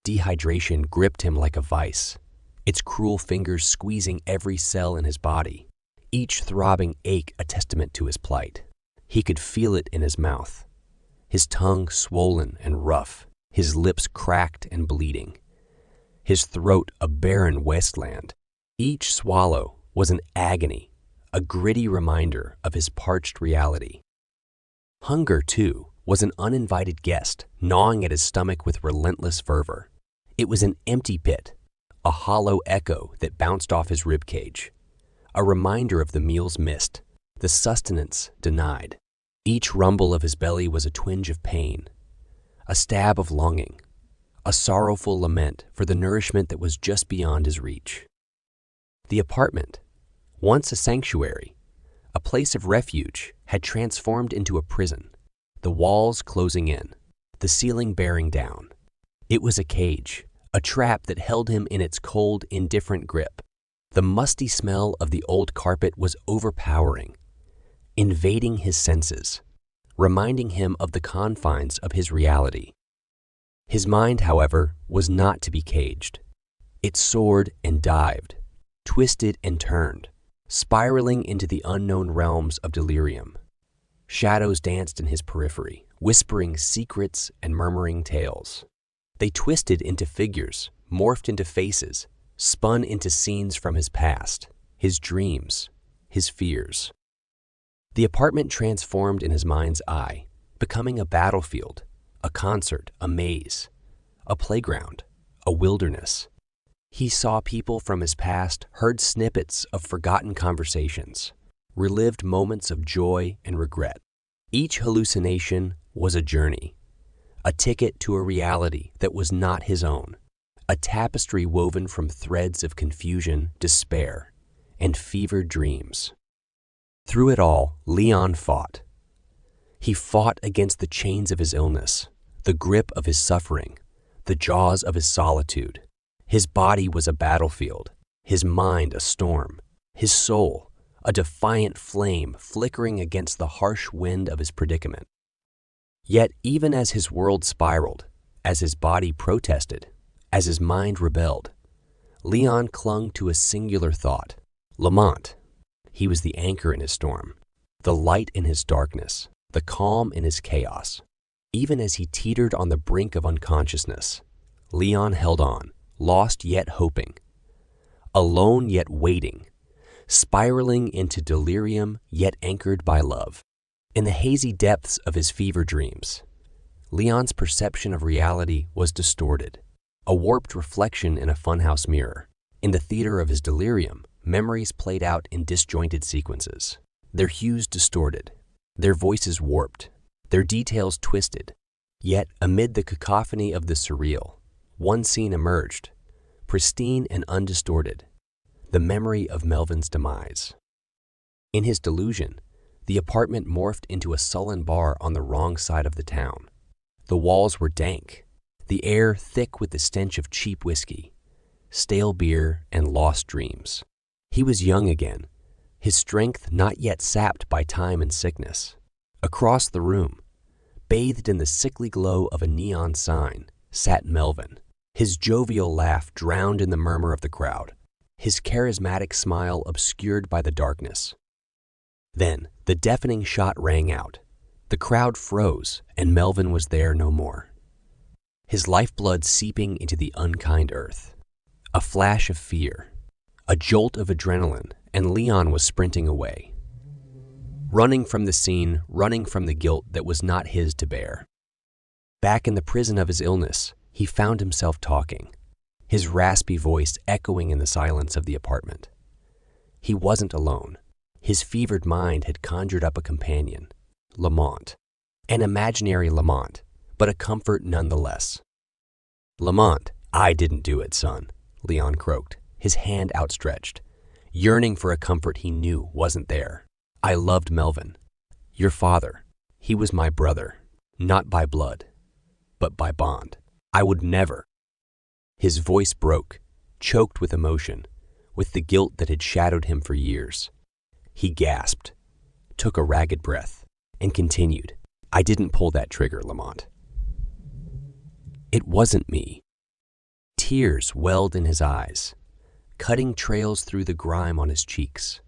Dehydration gripped him like a vice, its cruel fingers squeezing every cell in his body, each throbbing ache a testament to his plight. He could feel it in his mouth, his tongue swollen and rough, his lips cracked and bleeding, his throat a barren wasteland. Each swallow was an agony, a gritty reminder of his parched reality. Hunger, too, was an uninvited guest, gnawing at his stomach with relentless fervor. It was an empty pit, a hollow echo that bounced off his ribcage, a reminder of the meals missed, the sustenance denied. Each rumble of his belly was a twinge of pain, a stab of longing, a sorrowful lament for the nourishment that was just beyond his reach. The apartment, once a sanctuary, a place of refuge, had transformed into a prison, the walls closing in, the ceiling bearing down. It was a cage, a trap that held him in its cold, indifferent grip. The musty smell of the old carpet was overpowering, invading his senses, reminding him of the confines of his reality. His mind, however, was not to be caged. It soared and dived, twisted and turned, spiraling into the unknown realms of delirium. Shadows danced in his periphery, whispering secrets and murmuring tales. They twisted into figures, morphed into faces, spun into scenes from his past, his dreams, his fears. The apartment transformed in his mind's eye, becoming a battlefield, a concert, a maze, a playground, a wilderness. He saw people from his past, heard snippets of forgotten conversations, relived moments of joy and regret. Each hallucination was a journey, a ticket to a reality that was not his own, a tapestry woven from threads of confusion, despair, and fevered dreams. Through it all, Leon fought. He fought against the chains of his illness, the grip of his suffering, the jaws of his solitude. His body was a battlefield, his mind a storm, his soul a defiant flame flickering against the harsh wind of his predicament. Yet even as his world spiraled, as his body protested, as his mind rebelled, Leon clung to a singular thought: Lamont. He was the anchor in his storm, the light in his darkness, the calm in his chaos. Even as he teetered on the brink of unconsciousness, Leon held on, lost yet hoping, alone yet waiting, spiraling into delirium yet anchored by love. In the hazy depths of his fever dreams, Leon's perception of reality was distorted, a warped reflection in a funhouse mirror. In the theater of his delirium, memories played out in disjointed sequences, their hues distorted, their voices warped, their details twisted. Yet, amid the cacophony of the surreal, one scene emerged, pristine and undistorted, the memory of Melvin's demise. In his delusion, the apartment morphed into a sullen bar on the wrong side of the town. The walls were dank, the air thick with the stench of cheap whiskey, stale beer, and lost dreams. He was young again, his strength not yet sapped by time and sickness. Across the room, bathed in the sickly glow of a neon sign, sat Melvin, his jovial laugh drowned in the murmur of the crowd, his charismatic smile obscured by the darkness. Then, the deafening shot rang out. The crowd froze, and Melvin was there no more. His lifeblood seeping into the unkind earth. A flash of fear, a jolt of adrenaline, and Leon was sprinting away. Running from the scene, running from the guilt that was not his to bear. Back in the prison of his illness, he found himself talking, his raspy voice echoing in the silence of the apartment. He wasn't alone. His fevered mind had conjured up a companion, Lamont. An imaginary Lamont, but a comfort nonetheless. "Lamont, I didn't do it, son," Leon croaked, his hand outstretched, yearning for a comfort he knew wasn't there. "I loved Melvin, your father. He was my brother, not by blood, but by bond. I would never." His voice broke, choked with emotion, with the guilt that had shadowed him for years. He gasped, took a ragged breath, and continued, "I didn't pull that trigger, Lamont. It wasn't me." Tears welled in his eyes, cutting trails through the grime on his cheeks,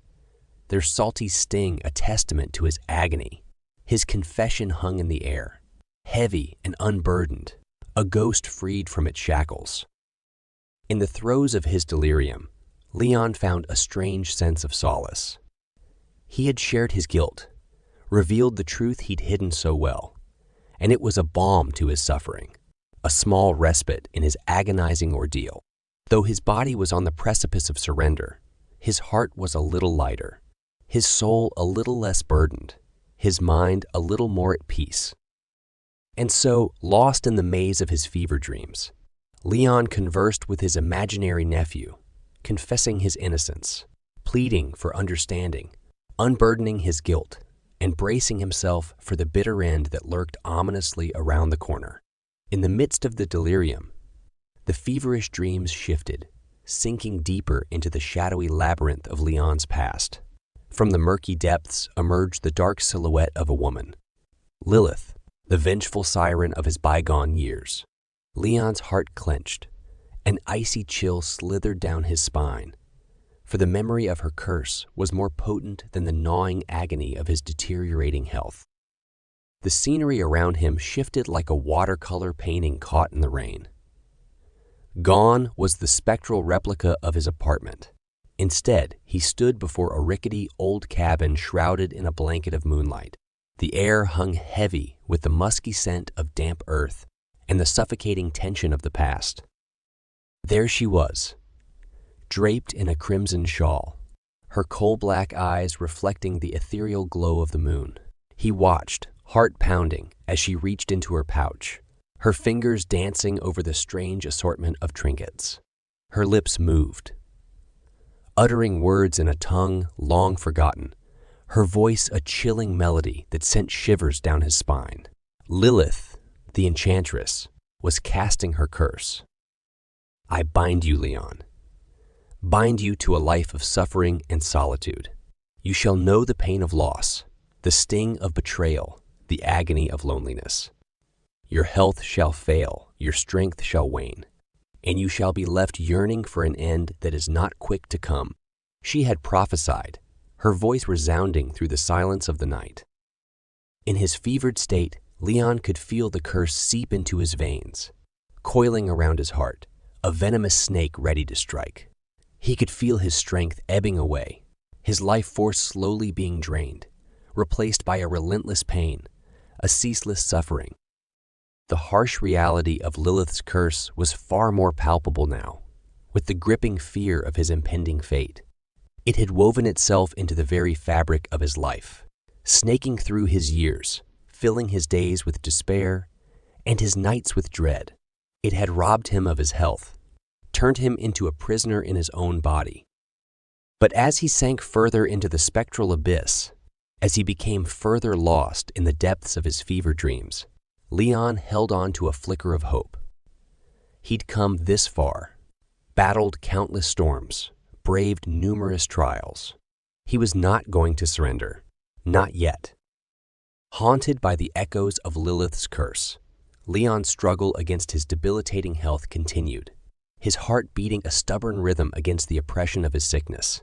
their salty sting a testament to his agony. His confession hung in the air, heavy and unburdened, a ghost freed from its shackles. In the throes of his delirium, Leon found a strange sense of solace. He had shared his guilt, revealed the truth he'd hidden so well, and it was a balm to his suffering, a small respite in his agonizing ordeal. Though his body was on the precipice of surrender, his heart was a little lighter, his soul a little less burdened, his mind a little more at peace. And so, lost in the maze of his fever dreams, Leon conversed with his imaginary nephew, confessing his innocence, pleading for understanding, unburdening his guilt, and bracing himself for the bitter end that lurked ominously around the corner. In the midst of the delirium, the feverish dreams shifted, sinking deeper into the shadowy labyrinth of Leon's past. From the murky depths emerged the dark silhouette of a woman, Lilith, the vengeful siren of his bygone years. Leon's heart clenched. An icy chill slithered down his spine, for the memory of her curse was more potent than the gnawing agony of his deteriorating health. The scenery around him shifted like a watercolor painting caught in the rain. Gone was the spectral replica of his apartment. Instead, he stood before a rickety old cabin shrouded in a blanket of moonlight. The air hung heavy with the musky scent of damp earth and the suffocating tension of the past. There she was, draped in a crimson shawl, her coal-black eyes reflecting the ethereal glow of the moon. He watched, heart pounding, as she reached into her pouch, her fingers dancing over the strange assortment of trinkets. Her lips moved, uttering words in a tongue long forgotten, her voice a chilling melody that sent shivers down his spine. Lilith, the enchantress, was casting her curse. "I bind you, Leon. Bind you to a life of suffering and solitude. You shall know the pain of loss, the sting of betrayal, the agony of loneliness. Your health shall fail, your strength shall wane, and you shall be left yearning for an end that is not quick to come." She had prophesied, her voice resounding through the silence of the night. In his fevered state, Leon could feel the curse seep into his veins, coiling around his heart, a venomous snake ready to strike. He could feel his strength ebbing away, his life force slowly being drained, replaced by a relentless pain, a ceaseless suffering. The harsh reality of Lilith's curse was far more palpable now, with the gripping fear of his impending fate. It had woven itself into the very fabric of his life, snaking through his years, filling his days with despair and his nights with dread. It had robbed him of his health, turned him into a prisoner in his own body. But as he sank further into the spectral abyss, as he became further lost in the depths of his fever dreams, Leon held on to a flicker of hope. He'd come this far, battled countless storms, braved numerous trials. He was not going to surrender, not yet. Haunted by the echoes of Lilith's curse, Leon's struggle against his debilitating health continued, his heart beating a stubborn rhythm against the oppression of his sickness,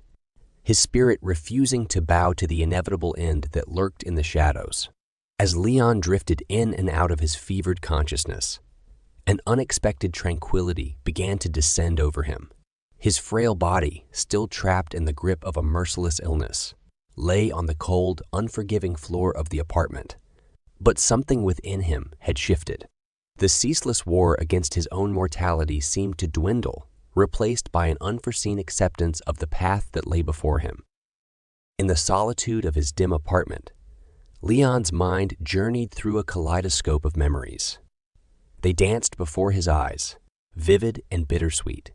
his spirit refusing to bow to the inevitable end that lurked in the shadows. As Leon drifted in and out of his fevered consciousness, an unexpected tranquility began to descend over him. His frail body, still trapped in the grip of a merciless illness, lay on the cold, unforgiving floor of the apartment. But something within him had shifted. The ceaseless war against his own mortality seemed to dwindle, replaced by an unforeseen acceptance of the path that lay before him. In the solitude of his dim apartment, Leon's mind journeyed through a kaleidoscope of memories. They danced before his eyes, vivid and bittersweet,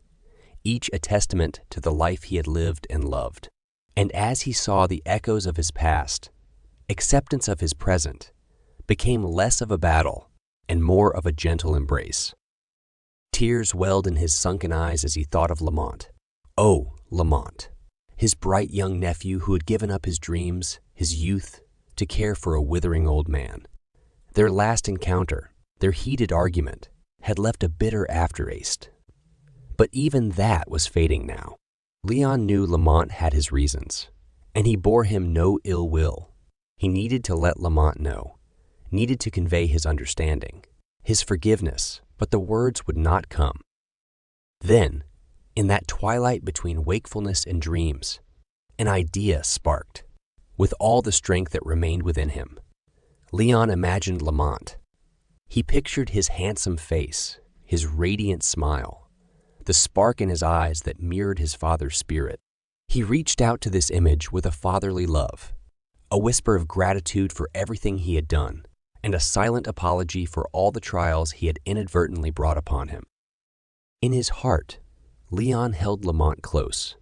each a testament to the life he had lived and loved. And as he saw the echoes of his past, acceptance of his present became less of a battle and more of a gentle embrace. Tears welled in his sunken eyes as he thought of Lamont. Oh, Lamont, his bright young nephew who had given up his dreams, his youth, to care for a withering old man. Their last encounter, their heated argument, had left a bitter aftertaste. But even that was fading now. Leon knew Lamont had his reasons, and he bore him no ill will. He needed to let Lamont know, needed to convey his understanding, his forgiveness, but the words would not come. Then, in that twilight between wakefulness and dreams, an idea sparked. With all the strength that remained within him, Leon imagined Lamont. He pictured his handsome face, his radiant smile, the spark in his eyes that mirrored his father's spirit. He reached out to this image with a fatherly love, a whisper of gratitude for everything he had done, and a silent apology for all the trials he had inadvertently brought upon him. In his heart, Leon held Lamont close.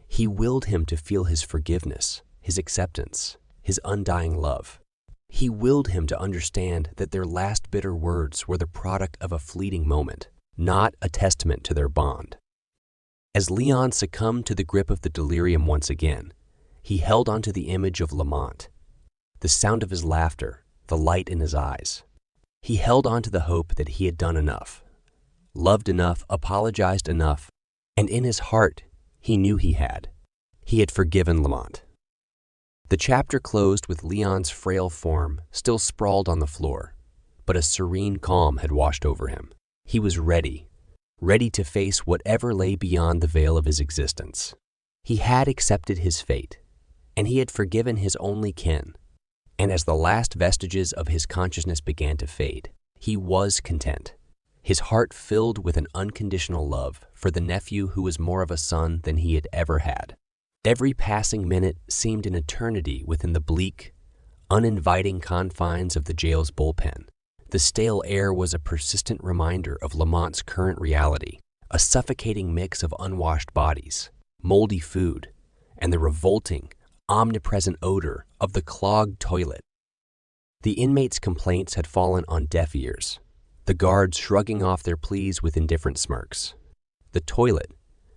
He willed him to feel his forgiveness, his acceptance, his undying love. He willed him to understand that their last bitter words were the product of a fleeting moment, not a testament to their bond. As Leon succumbed to the grip of the delirium once again, he held onto the image of Lamont, the sound of his laughter, the light in his eyes. He held on to the hope that he had done enough, loved enough, apologized enough, and in his heart, he knew he had. He had forgiven Lamont. The chapter closed with Leon's frail form still sprawled on the floor, but a serene calm had washed over him. He was ready to face whatever lay beyond the veil of his existence. He had accepted his fate, and he had forgiven his only kin. And as the last vestiges of his consciousness began to fade, he was content, his heart filled with an unconditional love for the nephew who was more of a son than he had ever had. Every passing minute seemed an eternity within the bleak, uninviting confines of the jail's bullpen. The stale air was a persistent reminder of Lamont's current reality, a suffocating mix of unwashed bodies, moldy food, and the revolting, omnipresent odor of the clogged toilet. The inmates' complaints had fallen on deaf ears, the guards shrugging off their pleas with indifferent smirks. The toilet,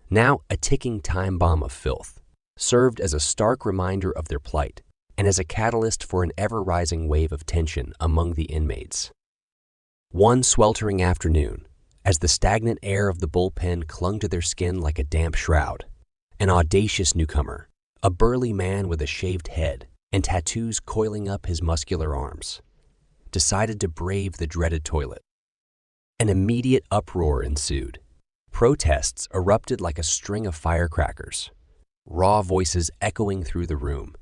now a ticking time bomb of filth, served as a stark reminder of their plight and as a catalyst for an ever-rising wave of tension among the inmates. One sweltering afternoon, as the stagnant air of the bullpen clung to their skin like a damp shroud, an audacious newcomer, a burly man with a shaved head and tattoos coiling up his muscular arms, decided to brave the dreaded toilet. An immediate uproar ensued. Protests erupted like a string of firecrackers, raw voices echoing through the room,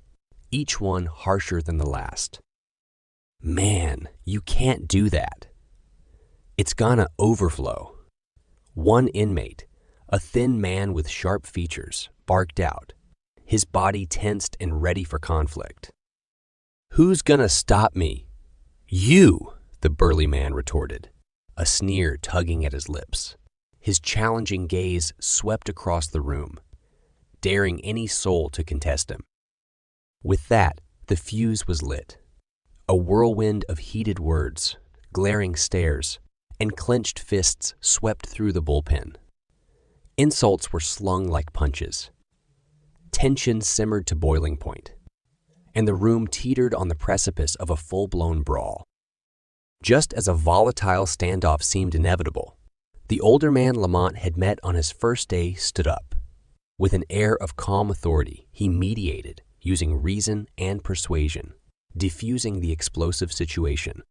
each one harsher than the last. "Man, you can't do that. It's gonna overflow." One inmate, A thin man with sharp features barked out, his body tensed and ready for conflict. "Who's gonna stop me?" "You," the burly man retorted, a sneer tugging at his lips. His challenging gaze swept across the room, daring any soul to contest him. With that, the fuse was lit. A whirlwind of heated words, glaring stares, and clenched fists swept through the bullpen. Insults were slung like punches. Tension simmered to boiling point, and the room teetered on the precipice of a full-blown brawl. Just as a volatile standoff seemed inevitable, the older man Lamont had met on his first day stood up. With an air of calm authority, he mediated, using reason and persuasion, diffusing the explosive situation.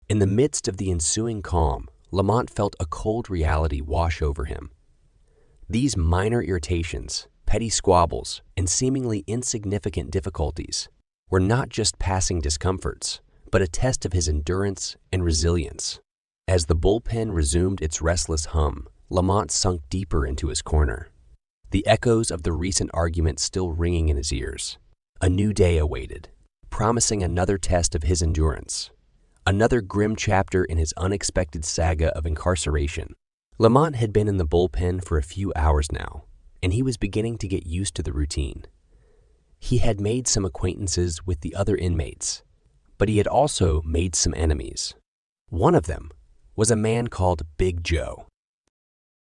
In the midst of the ensuing calm, Lamont felt a cold reality wash over him. These minor irritations, petty squabbles, and seemingly insignificant difficulties were not just passing discomforts, but a test of his endurance and resilience. As the bullpen resumed its restless hum, Lamont sunk deeper into his corner, the echoes of the recent argument still ringing in his ears. A new day awaited, promising another test of his endurance, another grim chapter in his unexpected saga of incarceration. Lamont had been in the bullpen for a few hours now, and he was beginning to get used to the routine. He had made some acquaintances with the other inmates, but he had also made some enemies. One of them was a man called Big Joe.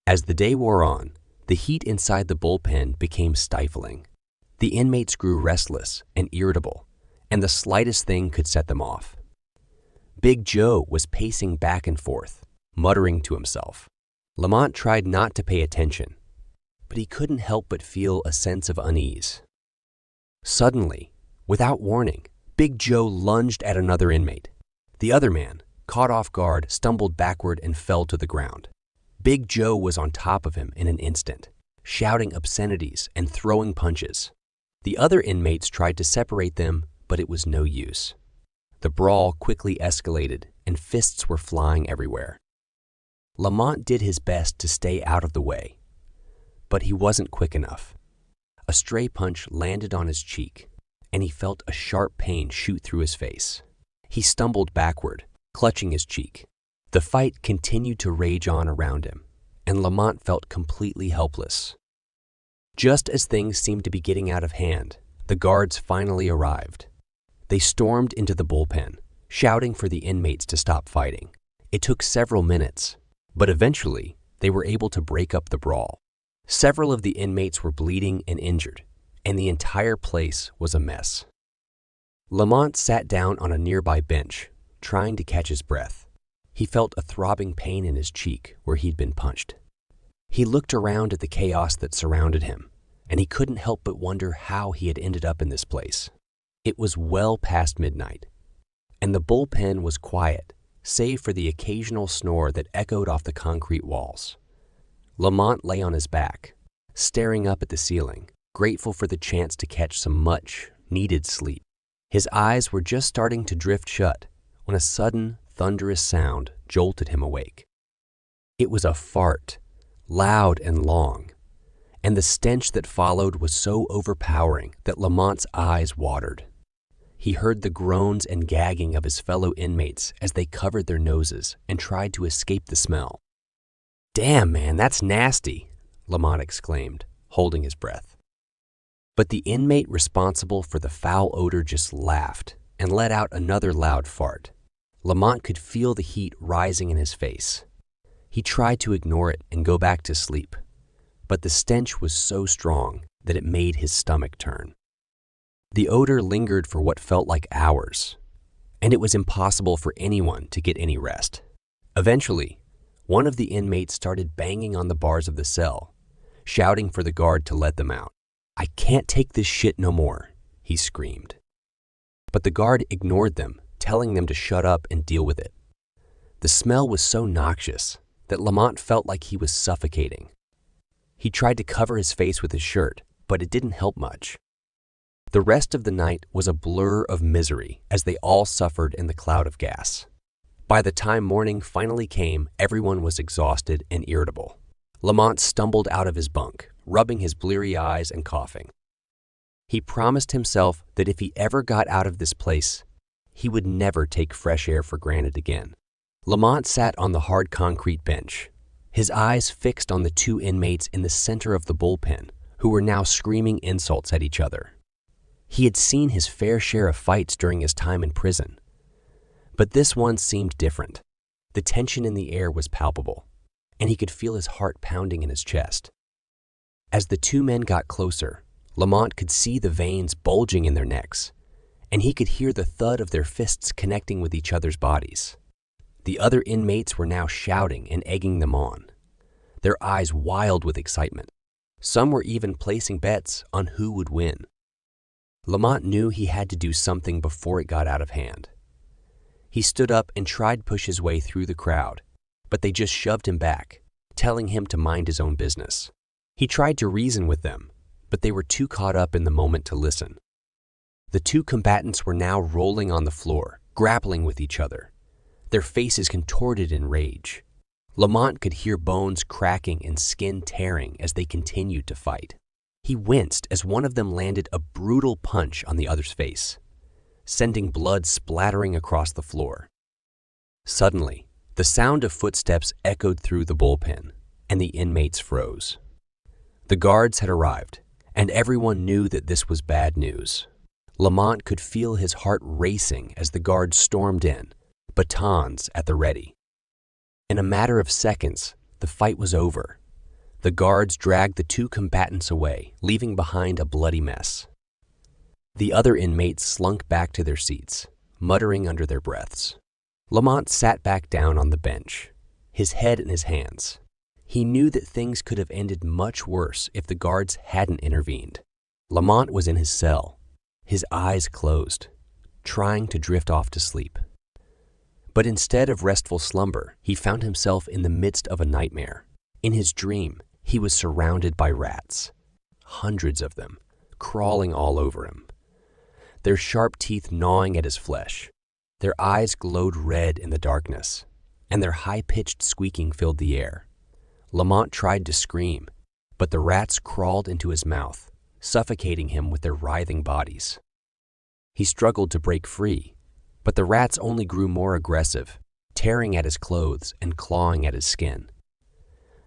As the day wore on, the heat inside the bullpen became stifling. The inmates grew restless and irritable, and the slightest thing could set them off. Big Joe was pacing back and forth, muttering to himself. Lamont tried not to pay attention, but he couldn't help but feel a sense of unease. Suddenly, without warning, Big Joe lunged at another inmate. The other man, caught off guard, stumbled backward and fell to the ground. Big Joe was on top of him in an instant, shouting obscenities and throwing punches. The other inmates tried to separate them, but it was no use. The brawl quickly escalated, and fists were flying everywhere. Lamont did his best to stay out of the way, but he wasn't quick enough. A stray punch landed on his cheek, and he felt a sharp pain shoot through his face. He stumbled backward, clutching his cheek. The fight continued to rage on around him, and Lamont felt completely helpless. Just as things seemed to be getting out of hand, the guards finally arrived. They stormed into the bullpen, shouting for the inmates to stop fighting. It took several minutes, but eventually they were able to break up the brawl. Several of the inmates were bleeding and injured, and the entire place was a mess. Lamont sat down on a nearby bench, trying to catch his breath. He felt a throbbing pain in his cheek where he'd been punched. He looked around at the chaos that surrounded him, and he couldn't help but wonder how he had ended up in this place. It was well past midnight, and the bullpen was quiet, save for the occasional snore that echoed off the concrete walls. Lamont lay on his back, staring up at the ceiling, grateful for the chance to catch some much-needed sleep. His eyes were just starting to drift shut when a sudden, thunderous sound jolted him awake. It was a fart, loud and long, and the stench that followed was so overpowering that Lamont's eyes watered. He heard the groans and gagging of his fellow inmates as they covered their noses and tried to escape the smell. "Damn, man, that's nasty," Lamont exclaimed, holding his breath. But the inmate responsible for the foul odor just laughed and let out another loud fart. Lamont could feel the heat rising in his face. He tried to ignore it and go back to sleep, but the stench was so strong that it made his stomach turn. The odor lingered for what felt like hours, and it was impossible for anyone to get any rest. Eventually, one of the inmates started banging on the bars of the cell, shouting for the guard to let them out. "I can't take this shit no more," he screamed. But the guard ignored them, telling them to shut up and deal with it. The smell was so noxious that Lamont felt like he was suffocating. He tried to cover his face with his shirt, but it didn't help much. The rest of the night was a blur of misery as they all suffered in the cloud of gas. By the time morning finally came, everyone was exhausted and irritable. Lamont stumbled out of his bunk, rubbing his bleary eyes and coughing. He promised himself that if he ever got out of this place, he would never take fresh air for granted again. Lamont sat on the hard concrete bench, his eyes fixed on the two inmates in the center of the bullpen, who were now screaming insults at each other. He had seen his fair share of fights during his time in prison, but this one seemed different. The tension in the air was palpable, and he could feel his heart pounding in his chest. As the two men got closer, Lamont could see the veins bulging in their necks, and he could hear the thud of their fists connecting with each other's bodies. The other inmates were now shouting and egging them on, their eyes wild with excitement. Some were even placing bets on who would win. Lamont knew he had to do something before it got out of hand. He stood up and tried to push his way through the crowd, but they just shoved him back, telling him to mind his own business. He tried to reason with them, but they were too caught up in the moment to listen. The two combatants were now rolling on the floor, grappling with each other, their faces contorted in rage. Lamont could hear bones cracking and skin tearing as they continued to fight. He winced as one of them landed a brutal punch on the other's face, sending blood splattering across the floor. Suddenly, the sound of footsteps echoed through the bullpen, and the inmates froze. The guards had arrived, and everyone knew that this was bad news. Lamont could feel his heart racing as the guards stormed in, batons at the ready. In a matter of seconds, the fight was over. The guards dragged the two combatants away, leaving behind a bloody mess. The other inmates slunk back to their seats, muttering under their breaths. Lamont sat back down on the bench, his head in his hands. He knew that things could have ended much worse if the guards hadn't intervened. Lamont was in his cell, his eyes closed, trying to drift off to sleep. But instead of restful slumber, he found himself in the midst of a nightmare. In his dream, he was surrounded by rats, hundreds of them, crawling all over him, their sharp teeth gnawing at his flesh. Their eyes glowed red in the darkness, and their high-pitched squeaking filled the air. Lamont tried to scream, but the rats crawled into his mouth, suffocating him with their writhing bodies. He struggled to break free, but the rats only grew more aggressive, tearing at his clothes and clawing at his skin.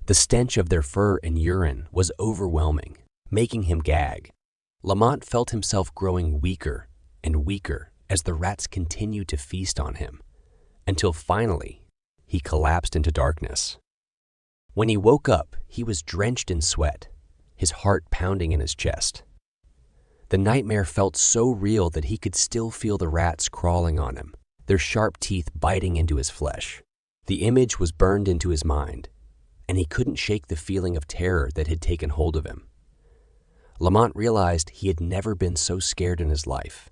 The stench of their fur and urine was overwhelming, making him gag. Lamont felt himself growing weaker and weaker as the rats continued to feast on him, until finally he collapsed into darkness. When he woke up, he was drenched in sweat, his heart pounding in his chest. The nightmare felt so real that he could still feel the rats crawling on him, their sharp teeth biting into his flesh. The image was burned into his mind, and he couldn't shake the feeling of terror that had taken hold of him. Lamont realized he had never been so scared in his life,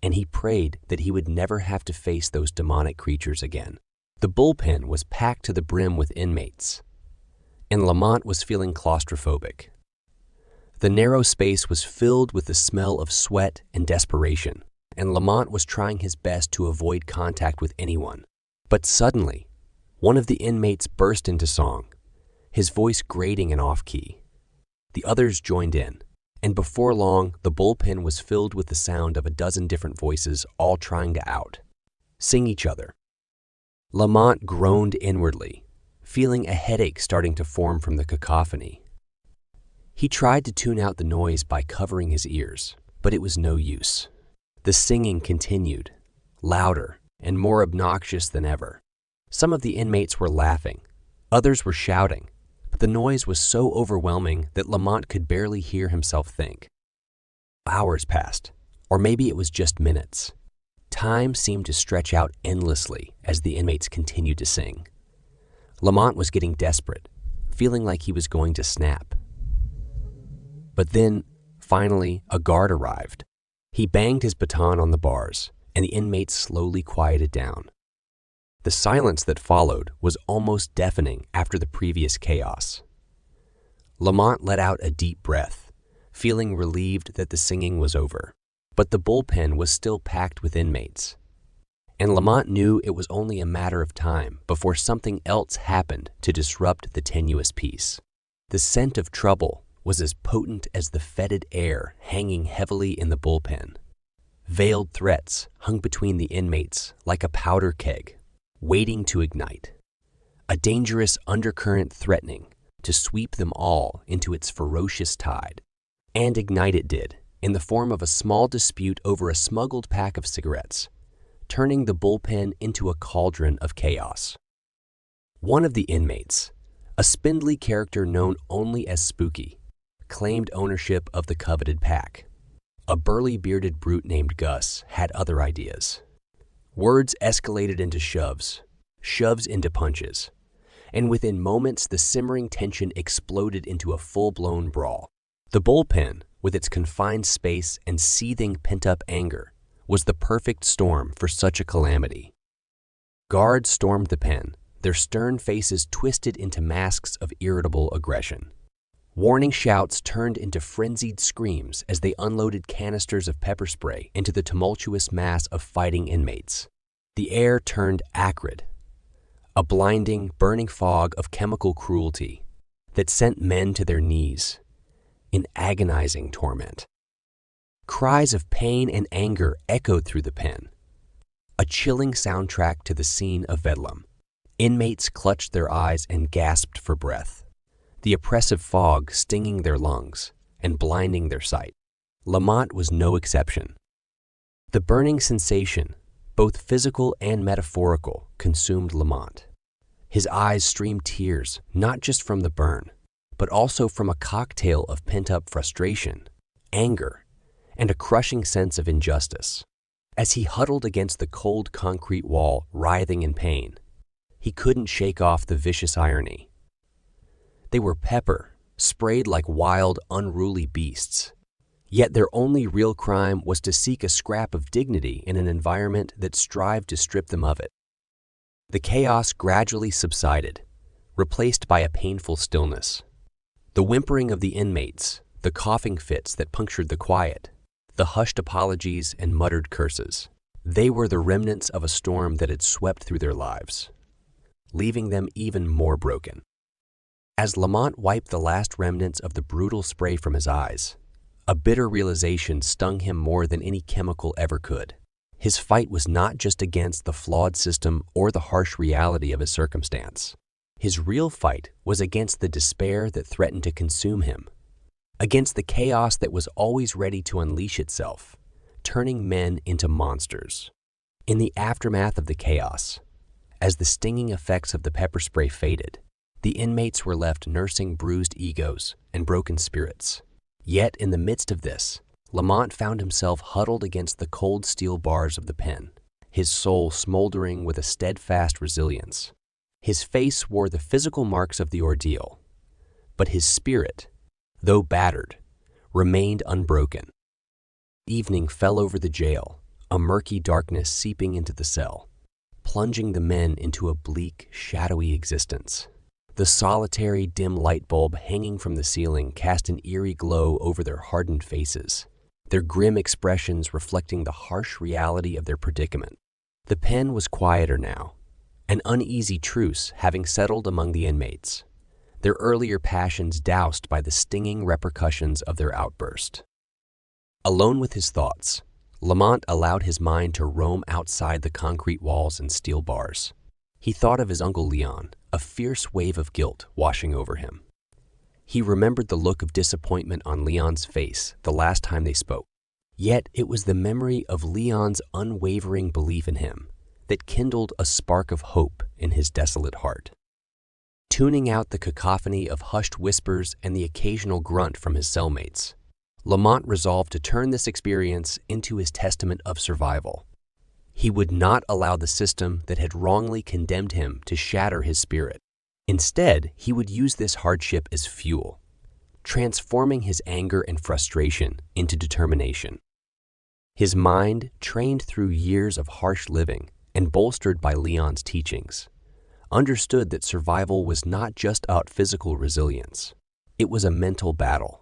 and he prayed that he would never have to face those demonic creatures again. The bullpen was packed to the brim with inmates, and Lamont was feeling claustrophobic. The narrow space was filled with the smell of sweat and desperation, and Lamont was trying his best to avoid contact with anyone. But suddenly, one of the inmates burst into song, his voice grating and off-key. The others joined in, and before long, the bullpen was filled with the sound of a dozen different voices all trying to sing each other. Lamont groaned inwardly, feeling a headache starting to form from the cacophony. He tried to tune out the noise by covering his ears, but it was no use. The singing continued, louder and more obnoxious than ever. Some of the inmates were laughing, others were shouting, but the noise was so overwhelming that Lamont could barely hear himself think. Hours passed, or maybe it was just minutes. Time seemed to stretch out endlessly as the inmates continued to sing. Lamont was getting desperate, feeling like he was going to snap. But then, finally, a guard arrived. He banged his baton on the bars, and the inmates slowly quieted down. The silence that followed was almost deafening after the previous chaos. Lamont let out a deep breath, feeling relieved that the singing was over. But the bullpen was still packed with inmates, and Lamont knew it was only a matter of time before something else happened to disrupt the tenuous peace. The scent of trouble was as potent as the fetid air hanging heavily in the bullpen. Veiled threats hung between the inmates like a powder keg, waiting to ignite. A dangerous undercurrent threatening to sweep them all into its ferocious tide. And ignite it did, in the form of a small dispute over a smuggled pack of cigarettes, turning the bullpen into a cauldron of chaos. One of the inmates, a spindly character known only as Spooky, claimed ownership of the coveted pack. A burly bearded brute named Gus had other ideas. Words escalated into shoves into punches, and within moments the simmering tension exploded into a full-blown brawl. The bullpen, with its confined space and seething pent-up anger, was the perfect storm for such a calamity. Guards stormed the pen, their stern faces twisted into masks of irritable aggression. Warning shouts turned into frenzied screams as they unloaded canisters of pepper spray into the tumultuous mass of fighting inmates. The air turned acrid, a blinding, burning fog of chemical cruelty that sent men to their knees in agonizing torment. Cries of pain and anger echoed through the pen, a chilling soundtrack to the scene of Bedlam. Inmates clutched their eyes and gasped for breath, the oppressive fog stinging their lungs and blinding their sight. Lamont was no exception. The burning sensation, both physical and metaphorical, consumed Lamont. His eyes streamed tears, not just from the burn, but also from a cocktail of pent-up frustration, anger, and a crushing sense of injustice. As he huddled against the cold concrete wall, writhing in pain, he couldn't shake off the vicious irony. They were pepper, sprayed like wild, unruly beasts. Yet their only real crime was to seek a scrap of dignity in an environment that strived to strip them of it. The chaos gradually subsided, replaced by a painful stillness. The whimpering of the inmates, the coughing fits that punctured the quiet, the hushed apologies and muttered curses. They were the remnants of a storm that had swept through their lives, leaving them even more broken. As Lamont wiped the last remnants of the brutal spray from his eyes, a bitter realization stung him more than any chemical ever could. His fight was not just against the flawed system or the harsh reality of his circumstance. His real fight was against the despair that threatened to consume him, against the chaos that was always ready to unleash itself, turning men into monsters. In the aftermath of the chaos, as the stinging effects of the pepper spray faded, the inmates were left nursing bruised egos and broken spirits. Yet in the midst of this, Lamont found himself huddled against the cold steel bars of the pen, his soul smoldering with a steadfast resilience. His face wore the physical marks of the ordeal, but his spirit, though battered, remained unbroken. Evening fell over the jail, a murky darkness seeping into the cell, plunging the men into a bleak, shadowy existence. The solitary, dim light bulb hanging from the ceiling cast an eerie glow over their hardened faces, their grim expressions reflecting the harsh reality of their predicament. The pen was quieter now, an uneasy truce having settled among the inmates, their earlier passions doused by the stinging repercussions of their outburst. Alone with his thoughts, Lamont allowed his mind to roam outside the concrete walls and steel bars. He thought of his Uncle Leon, a fierce wave of guilt washing over him. He remembered the look of disappointment on Leon's face the last time they spoke. Yet it was the memory of Leon's unwavering belief in him that kindled a spark of hope in his desolate heart. Tuning out the cacophony of hushed whispers and the occasional grunt from his cellmates, Lamont resolved to turn this experience into his testament of survival. He would not allow the system that had wrongly condemned him to shatter his spirit. Instead, he would use this hardship as fuel, transforming his anger and frustration into determination. His mind, trained through years of harsh living and bolstered by Leon's teachings, understood that survival was not just about physical resilience. It was a mental battle,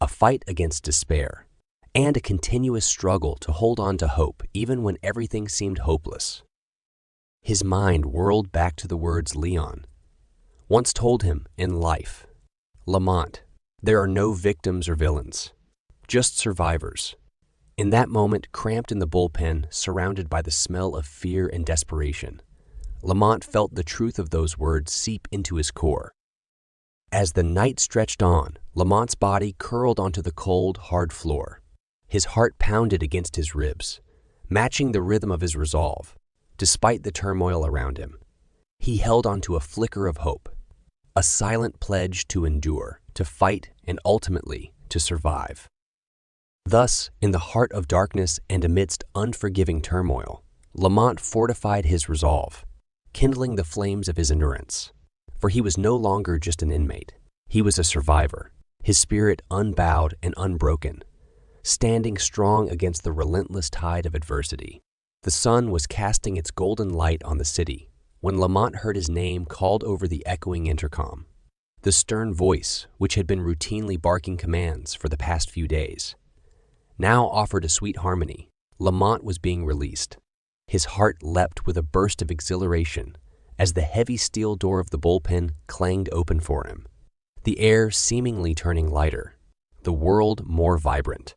a fight against despair, and a continuous struggle to hold on to hope even when everything seemed hopeless. His mind whirled back to the words Leon once told him in life, Lamont, there are no victims or villains, just survivors. In that moment, cramped in the bullpen, surrounded by the smell of fear and desperation, Lamont felt the truth of those words seep into his core. As the night stretched on, Lamont's body curled onto the cold, hard floor. His heart pounded against his ribs, matching the rhythm of his resolve. Despite the turmoil around him, he held onto a flicker of hope, a silent pledge to endure, to fight, and ultimately to survive. Thus, in the heart of darkness and amidst unforgiving turmoil, Lamont fortified his resolve, kindling the flames of his endurance. For he was no longer just an inmate. He was a survivor, his spirit unbowed and unbroken, standing strong against the relentless tide of adversity. The sun was casting its golden light on the city when Lamont heard his name called over the echoing intercom. The stern voice, which had been routinely barking commands for the past few days, now offered a sweet harmony. Lamont was being released. His heart leapt with a burst of exhilaration as the heavy steel door of the bullpen clanged open for him, the air seemingly turning lighter, the world more vibrant.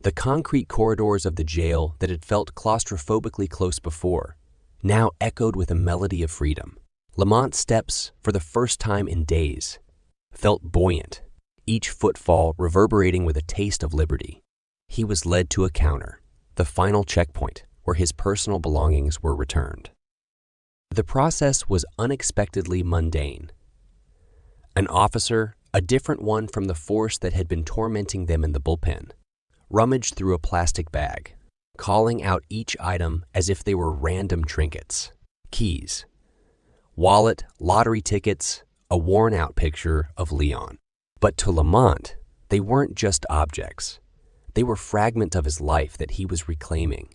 The concrete corridors of the jail that had felt claustrophobically close before now echoed with a melody of freedom. Lamont's steps, for the first time in days, felt buoyant, each footfall reverberating with a taste of liberty. He was led to a counter, the final checkpoint, where his personal belongings were returned. The process was unexpectedly mundane. An officer, a different one from the force that had been tormenting them in the bullpen, rummaged through a plastic bag, calling out each item as if they were random trinkets: keys, wallet, lottery tickets, a worn-out picture of Leon. But to Lamont, they weren't just objects. They were fragments of his life that he was reclaiming,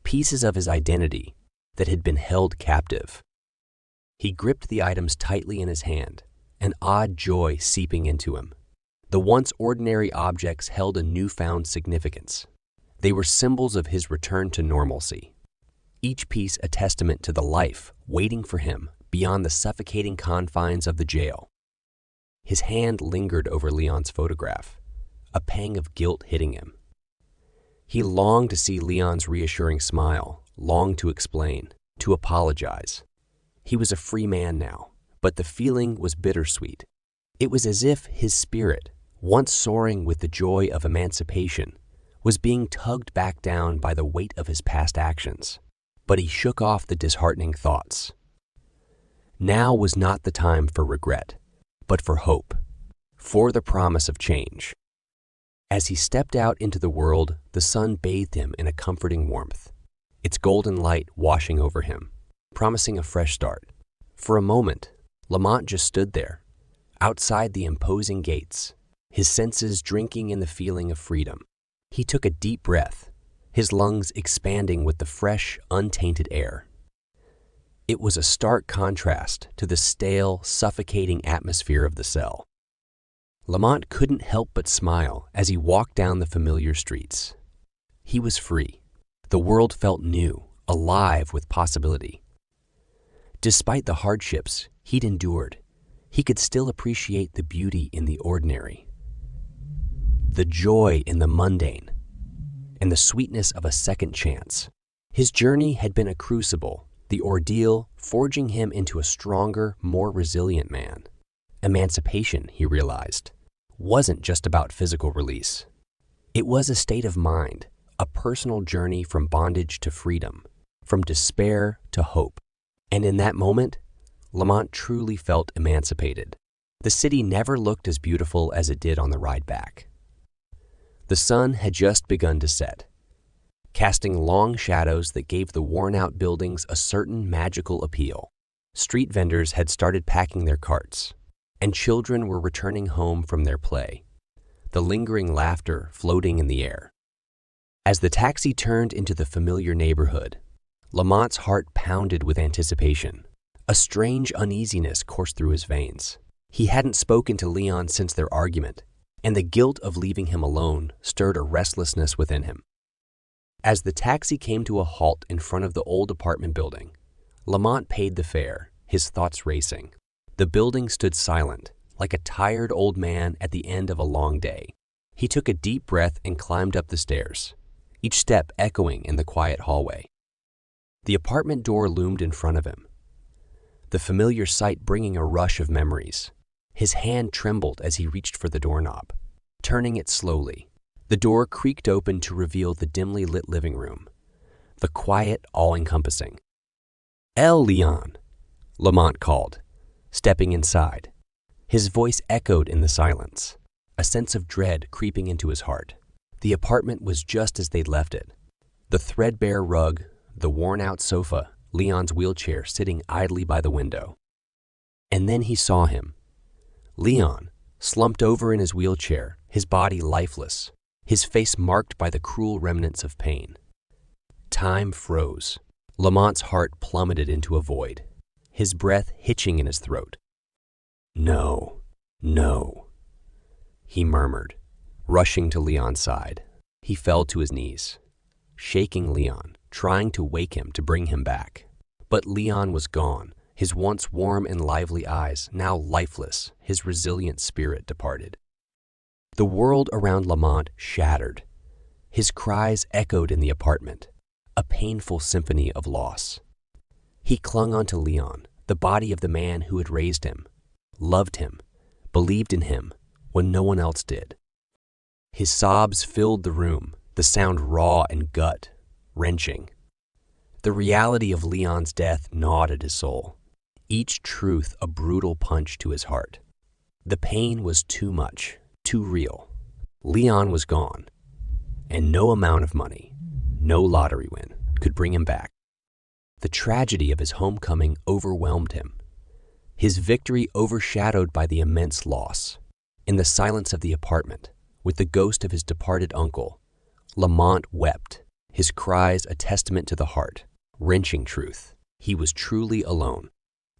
pieces of his identity that had been held captive. He gripped the items tightly in his hand, an odd joy seeping into him. The once ordinary objects held a newfound significance. They were symbols of his return to normalcy, each piece a testament to the life waiting for him beyond the suffocating confines of the jail. His hand lingered over Leon's photograph, a pang of guilt hitting him. He longed to see Leon's reassuring smile, longed to explain, to apologize. He was a free man now, but the feeling was bittersweet. It was as if his spirit, once soaring with the joy of emancipation, was being tugged back down by the weight of his past actions. But he shook off the disheartening thoughts. Now was not the time for regret, but for hope, for the promise of change. As he stepped out into the world, the sun bathed him in a comforting warmth, its golden light washing over him, promising a fresh start. For a moment, Lamont just stood there, outside the imposing gates, his senses drinking in the feeling of freedom. He took a deep breath, his lungs expanding with the fresh, untainted air. It was a stark contrast to the stale, suffocating atmosphere of the cell. Lamont couldn't help but smile as he walked down the familiar streets. He was free. The world felt new, alive with possibility. Despite the hardships he'd endured, he could still appreciate the beauty in the ordinary, the joy in the mundane, and the sweetness of a second chance. His journey had been a crucible, the ordeal forging him into a stronger, more resilient man. Emancipation, he realized, wasn't just about physical release. It was a state of mind, a personal journey from bondage to freedom, from despair to hope. And in that moment, Lamont truly felt emancipated. The city never looked as beautiful as it did on the ride back. The sun had just begun to set, casting long shadows that gave the worn-out buildings a certain magical appeal. Street vendors had started packing their carts, and children were returning home from their play, the lingering laughter floating in the air. As the taxi turned into the familiar neighborhood, Lamont's heart pounded with anticipation. A strange uneasiness coursed through his veins. He hadn't spoken to Leon since their argument, and the guilt of leaving him alone stirred a restlessness within him. As the taxi came to a halt in front of the old apartment building, Lamont paid the fare, his thoughts racing. The building stood silent, like a tired old man at the end of a long day. He took a deep breath and climbed up the stairs, each step echoing in the quiet hallway. The apartment door loomed in front of him, the familiar sight bringing a rush of memories. His hand trembled as he reached for the doorknob, turning it slowly. The door creaked open to reveal the dimly lit living room, the quiet, all-encompassing. Leon, Lamont called, stepping inside. His voice echoed in the silence, a sense of dread creeping into his heart. The apartment was just as they'd left it. The threadbare rug, the worn-out sofa, Leon's wheelchair sitting idly by the window. And then he saw him. Leon, slumped over in his wheelchair, his body lifeless, his face marked by the cruel remnants of pain. Time froze. Lamont's heart plummeted into a void, his breath hitching in his throat. No, no, he murmured, rushing to Leon's side. He fell to his knees, shaking Leon, trying to wake him to bring him back. But Leon was gone, his once warm and lively eyes now lifeless, his resilient spirit departed. The world around Lamont shattered. His cries echoed in the apartment, a painful symphony of loss. He clung onto Leon, the body of the man who had raised him, loved him, believed in him when no one else did. His sobs filled the room, the sound raw and gut-wrenching. The reality of Leon's death gnawed at his soul, each truth a brutal punch to his heart. The pain was too much, too real. Leon was gone, and no amount of money, no lottery win, could bring him back. The tragedy of his homecoming overwhelmed him, his victory overshadowed by the immense loss. In the silence of the apartment, with the ghost of his departed uncle, Lamont wept, his cries a testament to the heart, wrenching truth. He was truly alone.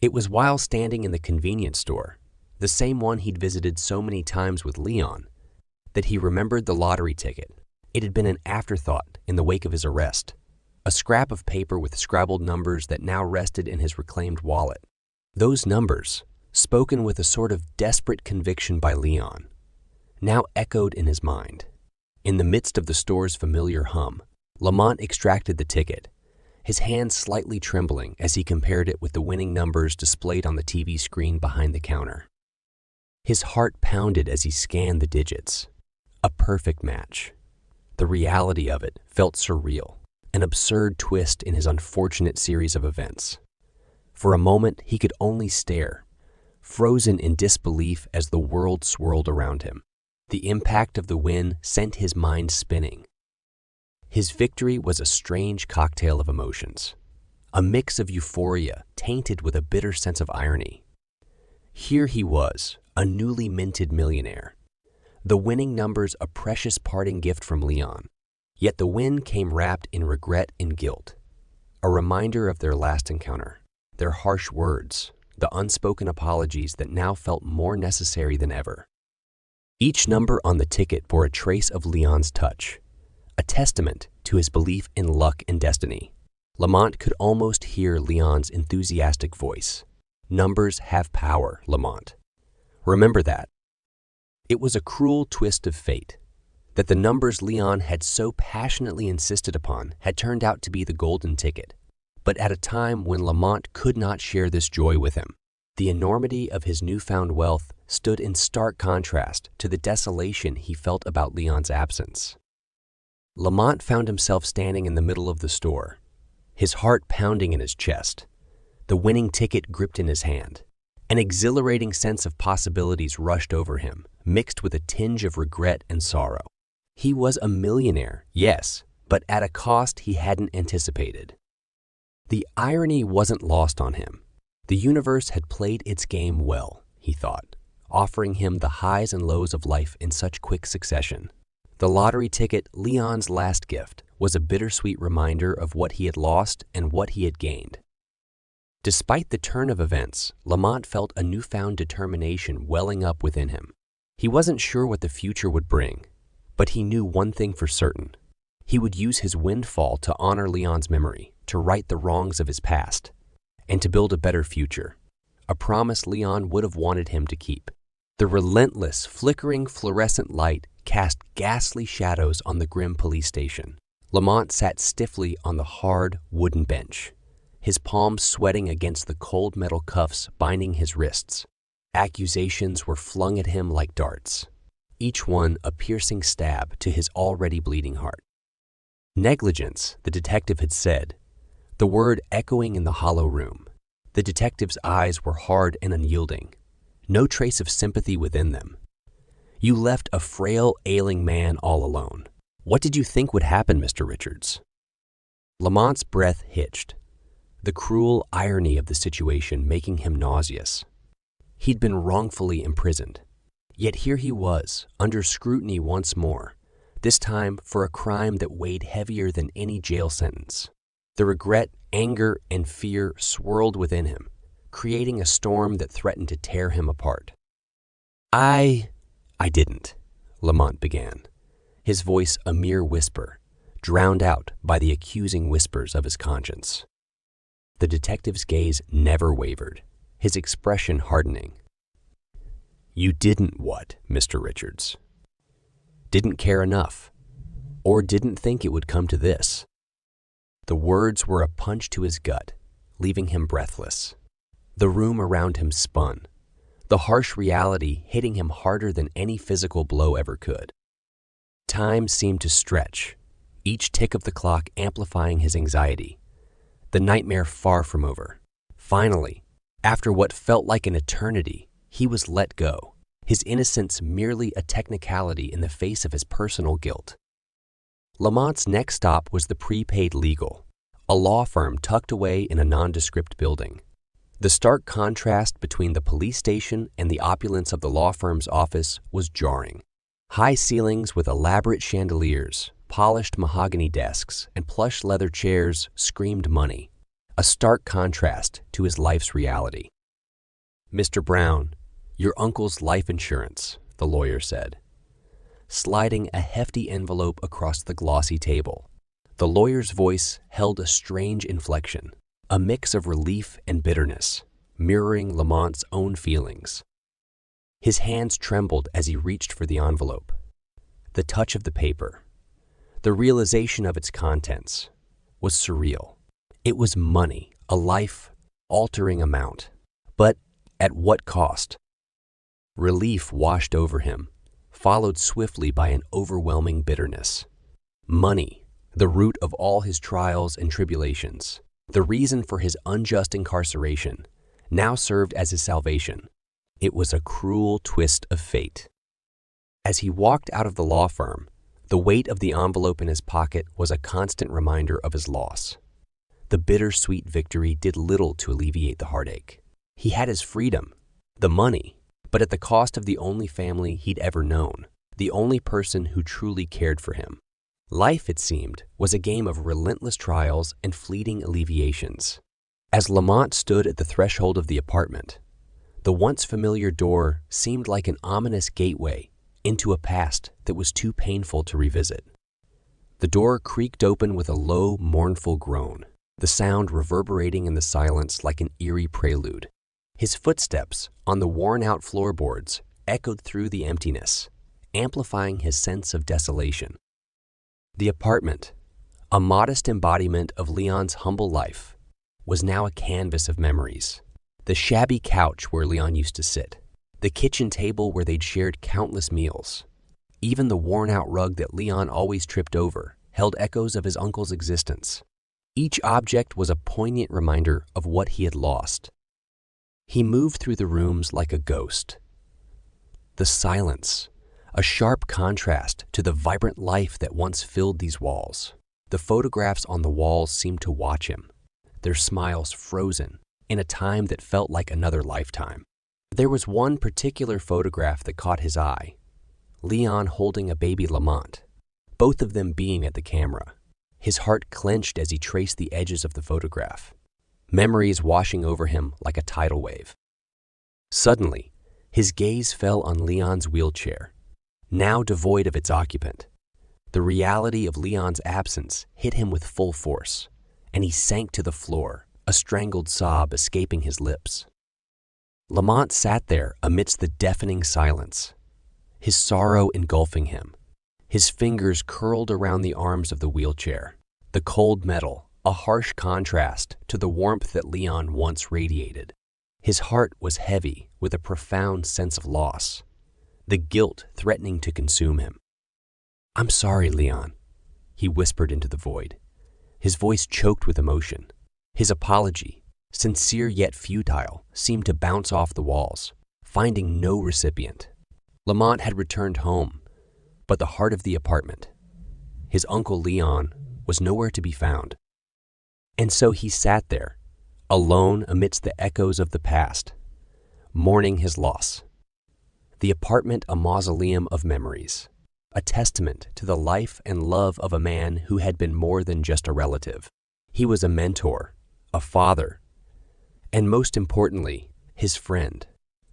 It was while standing in the convenience store, the same one he'd visited so many times with Leon, that he remembered the lottery ticket. It had been an afterthought in the wake of his arrest, a scrap of paper with scrabbled numbers that now rested in his reclaimed wallet. Those numbers, spoken with a sort of desperate conviction by Leon, now echoed in his mind. In the midst of the store's familiar hum, Lamont extracted the ticket, his hand slightly trembling as he compared it with the winning numbers displayed on the TV screen behind the counter. His heart pounded as he scanned the digits. A perfect match. The reality of it felt surreal, an absurd twist in his unfortunate series of events. For a moment, he could only stare, frozen in disbelief as the world swirled around him. The impact of the win sent his mind spinning. His victory was a strange cocktail of emotions, a mix of euphoria tainted with a bitter sense of irony. Here he was, a newly minted millionaire, the winning numbers a precious parting gift from Leon. Yet the win came wrapped in regret and guilt, a reminder of their last encounter, their harsh words, the unspoken apologies that now felt more necessary than ever. Each number on the ticket bore a trace of Leon's touch, a testament to his belief in luck and destiny. Lamont could almost hear Leon's enthusiastic voice. Numbers have power, Lamont. Remember that. It was a cruel twist of fate that the numbers Leon had so passionately insisted upon had turned out to be the golden ticket, but at a time when Lamont could not share this joy with him. The enormity of his newfound wealth stood in stark contrast to the desolation he felt about Leon's absence. Lamont found himself standing in the middle of the store, his heart pounding in his chest, the winning ticket gripped in his hand. An exhilarating sense of possibilities rushed over him, mixed with a tinge of regret and sorrow. He was a millionaire, yes, but at a cost he hadn't anticipated. The irony wasn't lost on him. The universe had played its game well, he thought, offering him the highs and lows of life in such quick succession. The lottery ticket, Leon's last gift, was a bittersweet reminder of what he had lost and what he had gained. Despite the turn of events, Lamont felt a newfound determination welling up within him. He wasn't sure what the future would bring, but he knew one thing for certain. He would use his windfall to honor Leon's memory, to right the wrongs of his past, and to build a better future, a promise Leon would have wanted him to keep. The relentless, flickering fluorescent light cast ghastly shadows on the grim police station. Lamont sat stiffly on the hard, wooden bench, his palms sweating against the cold metal cuffs binding his wrists. Accusations were flung at him like darts, each one a piercing stab to his already bleeding heart. Negligence, the detective had said, the word echoing in the hollow room. The detective's eyes were hard and unyielding, no trace of sympathy within them. You left a frail, ailing man all alone. What did you think would happen, Mr. Richards? Lamont's breath hitched, the cruel irony of the situation making him nauseous. He'd been wrongfully imprisoned, yet here he was, under scrutiny once more, this time for a crime that weighed heavier than any jail sentence. The regret, anger, and fear swirled within him, creating a storm that threatened to tear him apart. I didn't, Lamont began, his voice a mere whisper, drowned out by the accusing whispers of his conscience. The detective's gaze never wavered, his expression hardening. You didn't what, Mr. Richards? Didn't care enough, or didn't think it would come to this? The words were a punch to his gut, leaving him breathless. The room around him spun, the harsh reality hitting him harder than any physical blow ever could. Time seemed to stretch, each tick of the clock amplifying his anxiety. The nightmare far from over. Finally, after what felt like an eternity, he was let go, his innocence merely a technicality in the face of his personal guilt. Lamont's next stop was the Prepaid Legal, a law firm tucked away in a nondescript building. The stark contrast between the police station and the opulence of the law firm's office was jarring. High ceilings with elaborate chandeliers, polished mahogany desks, and plush leather chairs screamed money, a stark contrast to his life's reality. Mr. Brown, your uncle's life insurance, the lawyer said, sliding a hefty envelope across the glossy table. The lawyer's voice held a strange inflection, a mix of relief and bitterness, mirroring Lamont's own feelings. His hands trembled as he reached for the envelope. The touch of the paper, the realization of its contents, was surreal. It was money, a life-altering amount. But at what cost? Relief washed over him, followed swiftly by an overwhelming bitterness. Money, the root of all his trials and tribulations, the reason for his unjust incarceration, now served as his salvation. It was a cruel twist of fate. As he walked out of the law firm, the weight of the envelope in his pocket was a constant reminder of his loss. The bittersweet victory did little to alleviate the heartache. He had his freedom, the money, but at the cost of the only family he'd ever known, the only person who truly cared for him. Life, it seemed, was a game of relentless trials and fleeting alleviations. As Lamont stood at the threshold of the apartment, the once familiar door seemed like an ominous gateway into a past that was too painful to revisit. The door creaked open with a low, mournful groan, the sound reverberating in the silence like an eerie prelude. His footsteps on the worn-out floorboards echoed through the emptiness, amplifying his sense of desolation. The apartment, a modest embodiment of Leon's humble life, was now a canvas of memories. The shabby couch where Leon used to sit, the kitchen table where they'd shared countless meals, even the worn-out rug that Leon always tripped over held echoes of his uncle's existence. Each object was a poignant reminder of what he had lost. He moved through the rooms like a ghost. The silence, a sharp contrast to the vibrant life that once filled these walls. The photographs on the walls seemed to watch him, their smiles frozen in a time that felt like another lifetime. There was one particular photograph that caught his eye, Leon holding a baby Lamont, both of them being at the camera. His heart clenched as he traced the edges of the photograph, memories washing over him like a tidal wave. Suddenly, his gaze fell on Leon's wheelchair, now devoid of its occupant. The reality of Leon's absence hit him with full force, and he sank to the floor, a strangled sob escaping his lips. Lamont sat there amidst the deafening silence, his sorrow engulfing him. His fingers curled around the arms of the wheelchair, the cold metal, a harsh contrast to the warmth that Leon once radiated. His heart was heavy with a profound sense of loss, the guilt threatening to consume him. "I'm sorry, Leon," he whispered into the void, his voice choked with emotion. His apology, sincere yet futile, seemed to bounce off the walls, finding no recipient. Lamont had returned home, but the heart of the apartment, his uncle Leon, was nowhere to be found. And so he sat there, alone amidst the echoes of the past, mourning his loss. The apartment a mausoleum of memories, a testament to the life and love of a man who had been more than just a relative. He was a mentor, a father, and most importantly, his friend.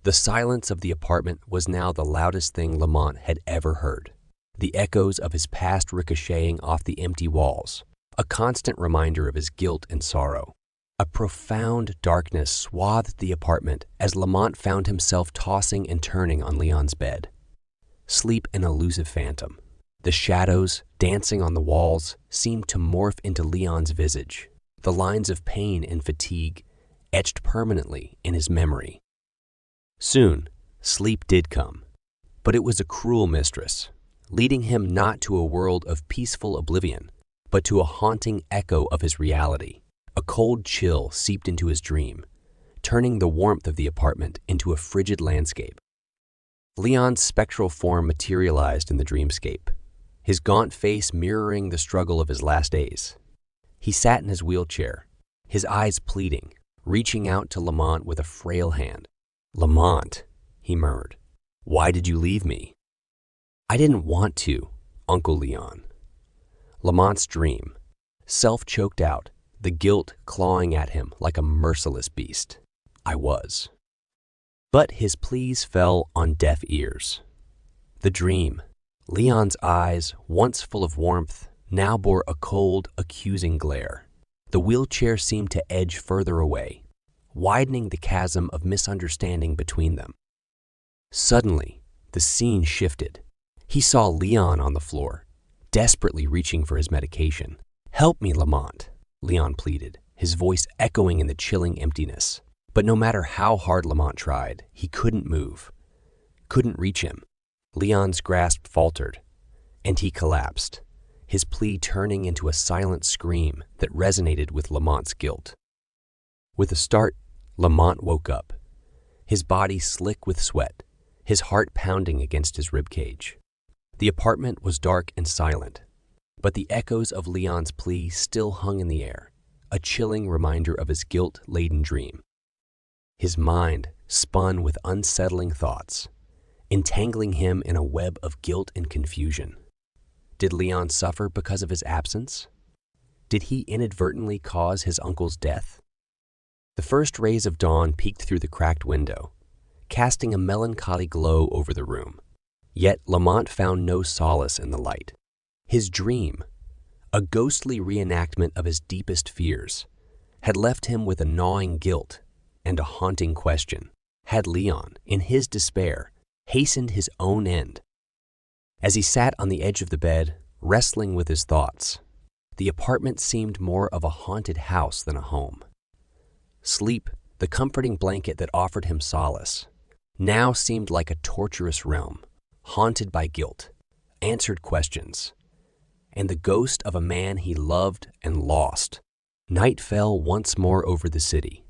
The silence of the apartment was now the loudest thing Lamont had ever heard, the echoes of his past ricocheting off the empty walls, a constant reminder of his guilt and sorrow. A profound darkness swathed the apartment as Lamont found himself tossing and turning on Leon's bed. Sleep an elusive phantom. The shadows, dancing on the walls, seemed to morph into Leon's visage, the lines of pain and fatigue etched permanently in his memory. Soon, sleep did come, but it was a cruel mistress, leading him not to a world of peaceful oblivion, but to a haunting echo of his reality. A cold chill seeped into his dream, turning the warmth of the apartment into a frigid landscape. Leon's spectral form materialized in the dreamscape, his gaunt face mirroring the struggle of his last days. He sat in his wheelchair, his eyes pleading, reaching out to Lamont with a frail hand. "Lamont," he murmured, "why did you leave me?" "I didn't want to, Uncle Leon." Lamont's dream, self-choked out, the guilt clawing at him like a merciless beast. "I was." But his pleas fell on deaf ears. The dream, Leon's eyes, once full of warmth, now bore a cold, accusing glare. The wheelchair seemed to edge further away, widening the chasm of misunderstanding between them. Suddenly, the scene shifted. He saw Leon on the floor, desperately reaching for his medication. "Help me, Lamont," Leon pleaded, his voice echoing in the chilling emptiness. But no matter how hard Lamont tried, he couldn't move, couldn't reach him. Leon's grasp faltered, and he collapsed, his plea turning into a silent scream that resonated with Lamont's guilt. With a start, Lamont woke up, his body slick with sweat, his heart pounding against his ribcage. The apartment was dark and silent, but the echoes of Leon's plea still hung in the air, a chilling reminder of his guilt-laden dream. His mind spun with unsettling thoughts, entangling him in a web of guilt and confusion. Did Leon suffer because of his absence? Did he inadvertently cause his uncle's death? The first rays of dawn peeked through the cracked window, casting a melancholy glow over the room. Yet Lamont found no solace in the light. His dream, a ghostly reenactment of his deepest fears, had left him with a gnawing guilt and a haunting question. Had Leon, in his despair, hastened his own end? As he sat on the edge of the bed, wrestling with his thoughts, the apartment seemed more of a haunted house than a home. Sleep, the comforting blanket that offered him solace, now seemed like a torturous realm, haunted by guilt, answered questions, and the ghost of a man he loved and lost. Night fell once more over the city,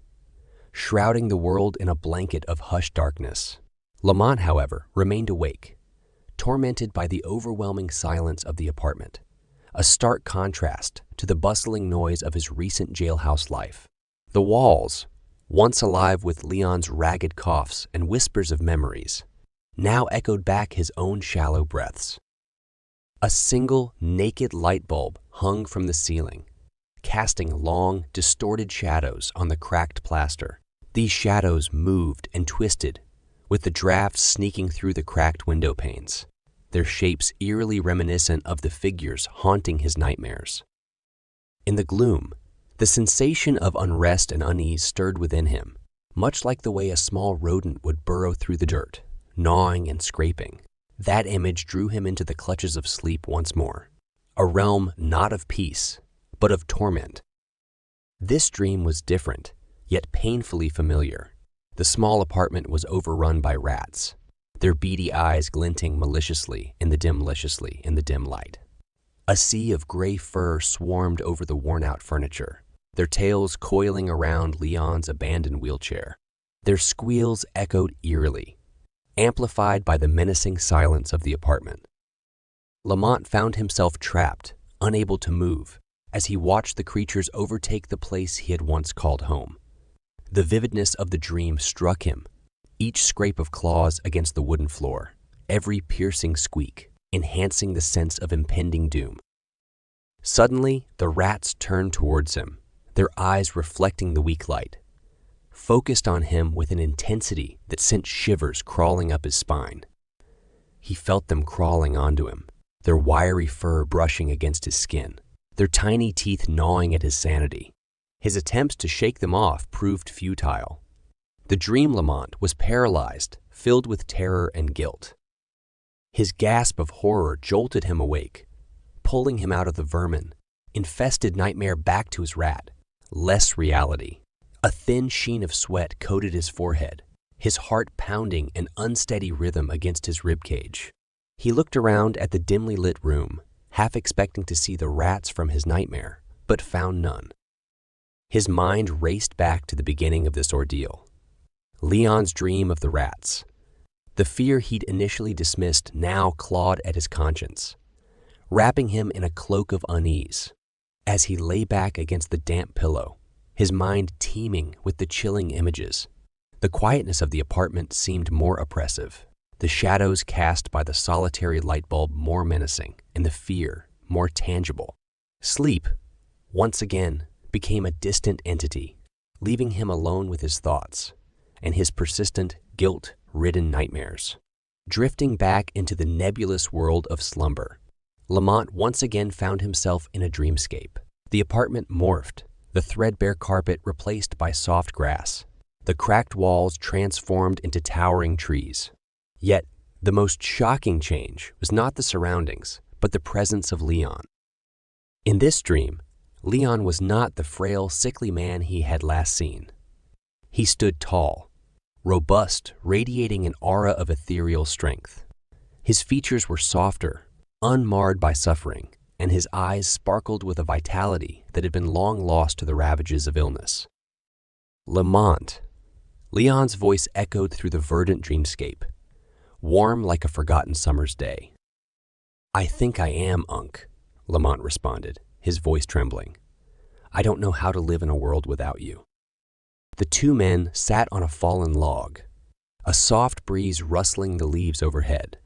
shrouding the world in a blanket of hushed darkness. Lamont, however, remained awake, tormented by the overwhelming silence of the apartment, a stark contrast to the bustling noise of his recent jailhouse life. The walls, once alive with Leon's ragged coughs and whispers of memories, now echoed back his own shallow breaths. A single, naked light bulb hung from the ceiling, casting long, distorted shadows on the cracked plaster. These shadows moved and twisted, with the drafts sneaking through the cracked window panes, their shapes eerily reminiscent of the figures haunting his nightmares. In the gloom, the sensation of unrest and unease stirred within him, much like the way a small rodent would burrow through the dirt, gnawing and scraping. That image drew him into the clutches of sleep once more, a realm not of peace, but of torment. This dream was different, yet painfully familiar. The small apartment was overrun by rats, their beady eyes glinting maliciously in the dim light. A sea of gray fur swarmed over the worn-out furniture, their tails coiling around Leon's abandoned wheelchair. Their squeals echoed eerily, amplified by the menacing silence of the apartment. Lamont found himself trapped, unable to move, as he watched the creatures overtake the place he had once called home. The vividness of the dream struck him, each scrape of claws against the wooden floor, every piercing squeak, enhancing the sense of impending doom. Suddenly, the rats turned towards him, their eyes reflecting the weak light, focused on him with an intensity that sent shivers crawling up his spine. He felt them crawling onto him, their wiry fur brushing against his skin, their tiny teeth gnawing at his sanity. His attempts to shake them off proved futile. The dream Lamont was paralyzed, filled with terror and guilt. His gasp of horror jolted him awake, pulling him out of the vermin-infested nightmare back to his rat, less reality. A thin sheen of sweat coated his forehead, his heart pounding an unsteady rhythm against his ribcage. He looked around at the dimly lit room, half expecting to see the rats from his nightmare, but found none. His mind raced back to the beginning of this ordeal. Leon's dream of the rats. The fear he'd initially dismissed now clawed at his conscience, wrapping him in a cloak of unease. As he lay back against the damp pillow, his mind teeming with the chilling images, the quietness of the apartment seemed more oppressive, the shadows cast by the solitary light bulb more menacing, and the fear more tangible. Sleep, once again, became a distant entity, leaving him alone with his thoughts and his persistent, guilt-ridden nightmares. Drifting back into the nebulous world of slumber, Lamont once again found himself in a dreamscape. The apartment morphed, the threadbare carpet replaced by soft grass, the cracked walls transformed into towering trees. Yet, the most shocking change was not the surroundings, but the presence of Leon. In this dream, Leon was not the frail, sickly man he had last seen. He stood tall, robust, radiating an aura of ethereal strength. His features were softer, unmarred by suffering, and his eyes sparkled with a vitality that had been long lost to the ravages of illness. Lamont. Leon's voice echoed through the verdant dreamscape, warm like a forgotten summer's day. "I think I am, Unc," Lamont responded, his voice trembling. "I don't know how to live in a world without you." The two men sat on a fallen log, a soft breeze rustling the leaves overhead.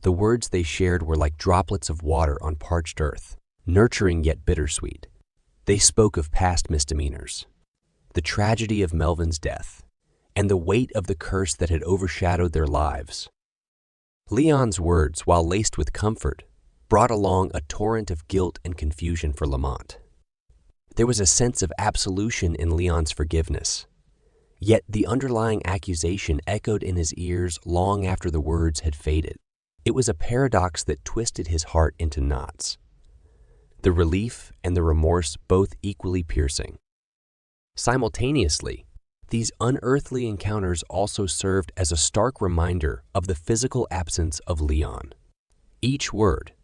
The words they shared were like droplets of water on parched earth, nurturing yet bittersweet. They spoke of past misdemeanors, the tragedy of Melvin's death, and the weight of the curse that had overshadowed their lives. Leon's words, while laced with comfort, brought along a torrent of guilt and confusion for Lamont. There was a sense of absolution in Leon's forgiveness, yet the underlying accusation echoed in his ears long after the words had faded. It was a paradox that twisted his heart into knots, the relief and the remorse both equally piercing. Simultaneously, these unearthly encounters also served as a stark reminder of the physical absence of Leon. Each word,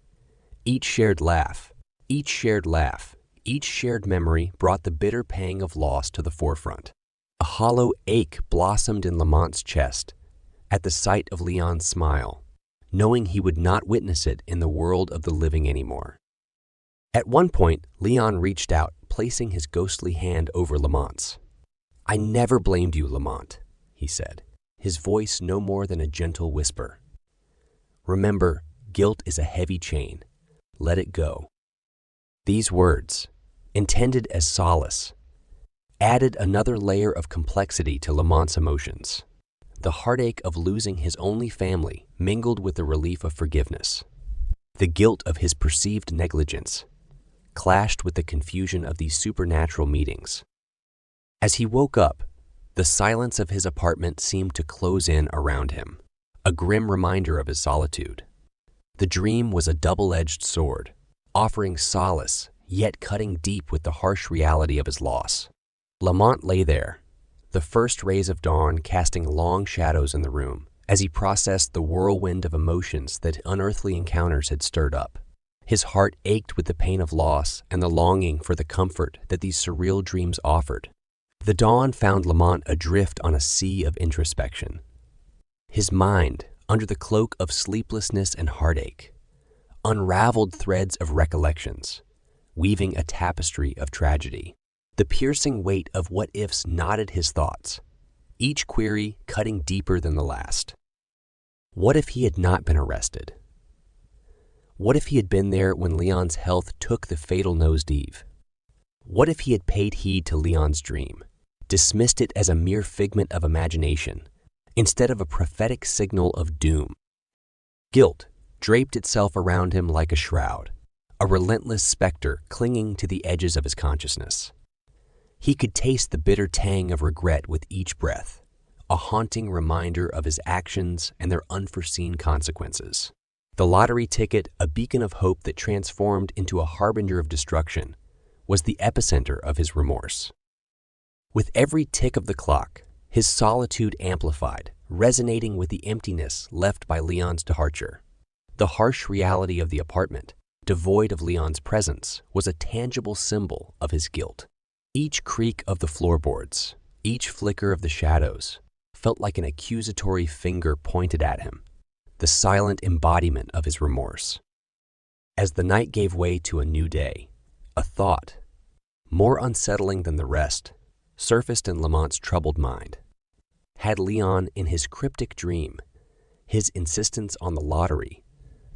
each shared laugh, each shared memory brought the bitter pang of loss to the forefront. A hollow ache blossomed in Lamont's chest at the sight of Leon's smile, knowing he would not witness it in the world of the living anymore. At one point, Leon reached out, placing his ghostly hand over Lamont's. "I never blamed you, Lamont," he said, his voice no more than a gentle whisper. "Remember, guilt is a heavy chain. Let it go." These words, intended as solace, added another layer of complexity to Lamont's emotions. The heartache of losing his only family mingled with the relief of forgiveness. The guilt of his perceived negligence clashed with the confusion of these supernatural meetings. As he woke up, The silence of his apartment seemed to close in around him, a grim reminder of his solitude. The dream was a double-edged sword, offering solace, yet cutting deep with the harsh reality of his loss. Lamont lay there, the first rays of dawn casting long shadows in the room as he processed the whirlwind of emotions that unearthly encounters had stirred up. His heart ached with the pain of loss and the longing for the comfort that these surreal dreams offered. The dawn found Lamont adrift on a sea of introspection. His mind, under the cloak of sleeplessness and heartache, unraveled threads of recollections, weaving a tapestry of tragedy. The piercing weight of what-ifs knotted his thoughts, each query cutting deeper than the last. What if he had not been arrested? What if he had been there when Leon's health took the fatal nosedive? What if he had paid heed to Leon's dream, dismissed it as a mere figment of imagination, instead of a prophetic signal of doom? Guilt draped itself around him like a shroud, a relentless specter clinging to the edges of his consciousness. He could taste the bitter tang of regret with each breath, a haunting reminder of his actions and their unforeseen consequences. The lottery ticket, a beacon of hope that transformed into a harbinger of destruction, was the epicenter of his remorse. With every tick of the clock, his solitude amplified, resonating with the emptiness left by Leon's departure. The harsh reality of the apartment, devoid of Leon's presence, was a tangible symbol of his guilt. Each creak of the floorboards, each flicker of the shadows, felt like an accusatory finger pointed at him, the silent embodiment of his remorse. As the night gave way to a new day, a thought, more unsettling than the rest, surfaced in Lamont's troubled mind. Had Leon, in his cryptic dream, his insistence on the lottery,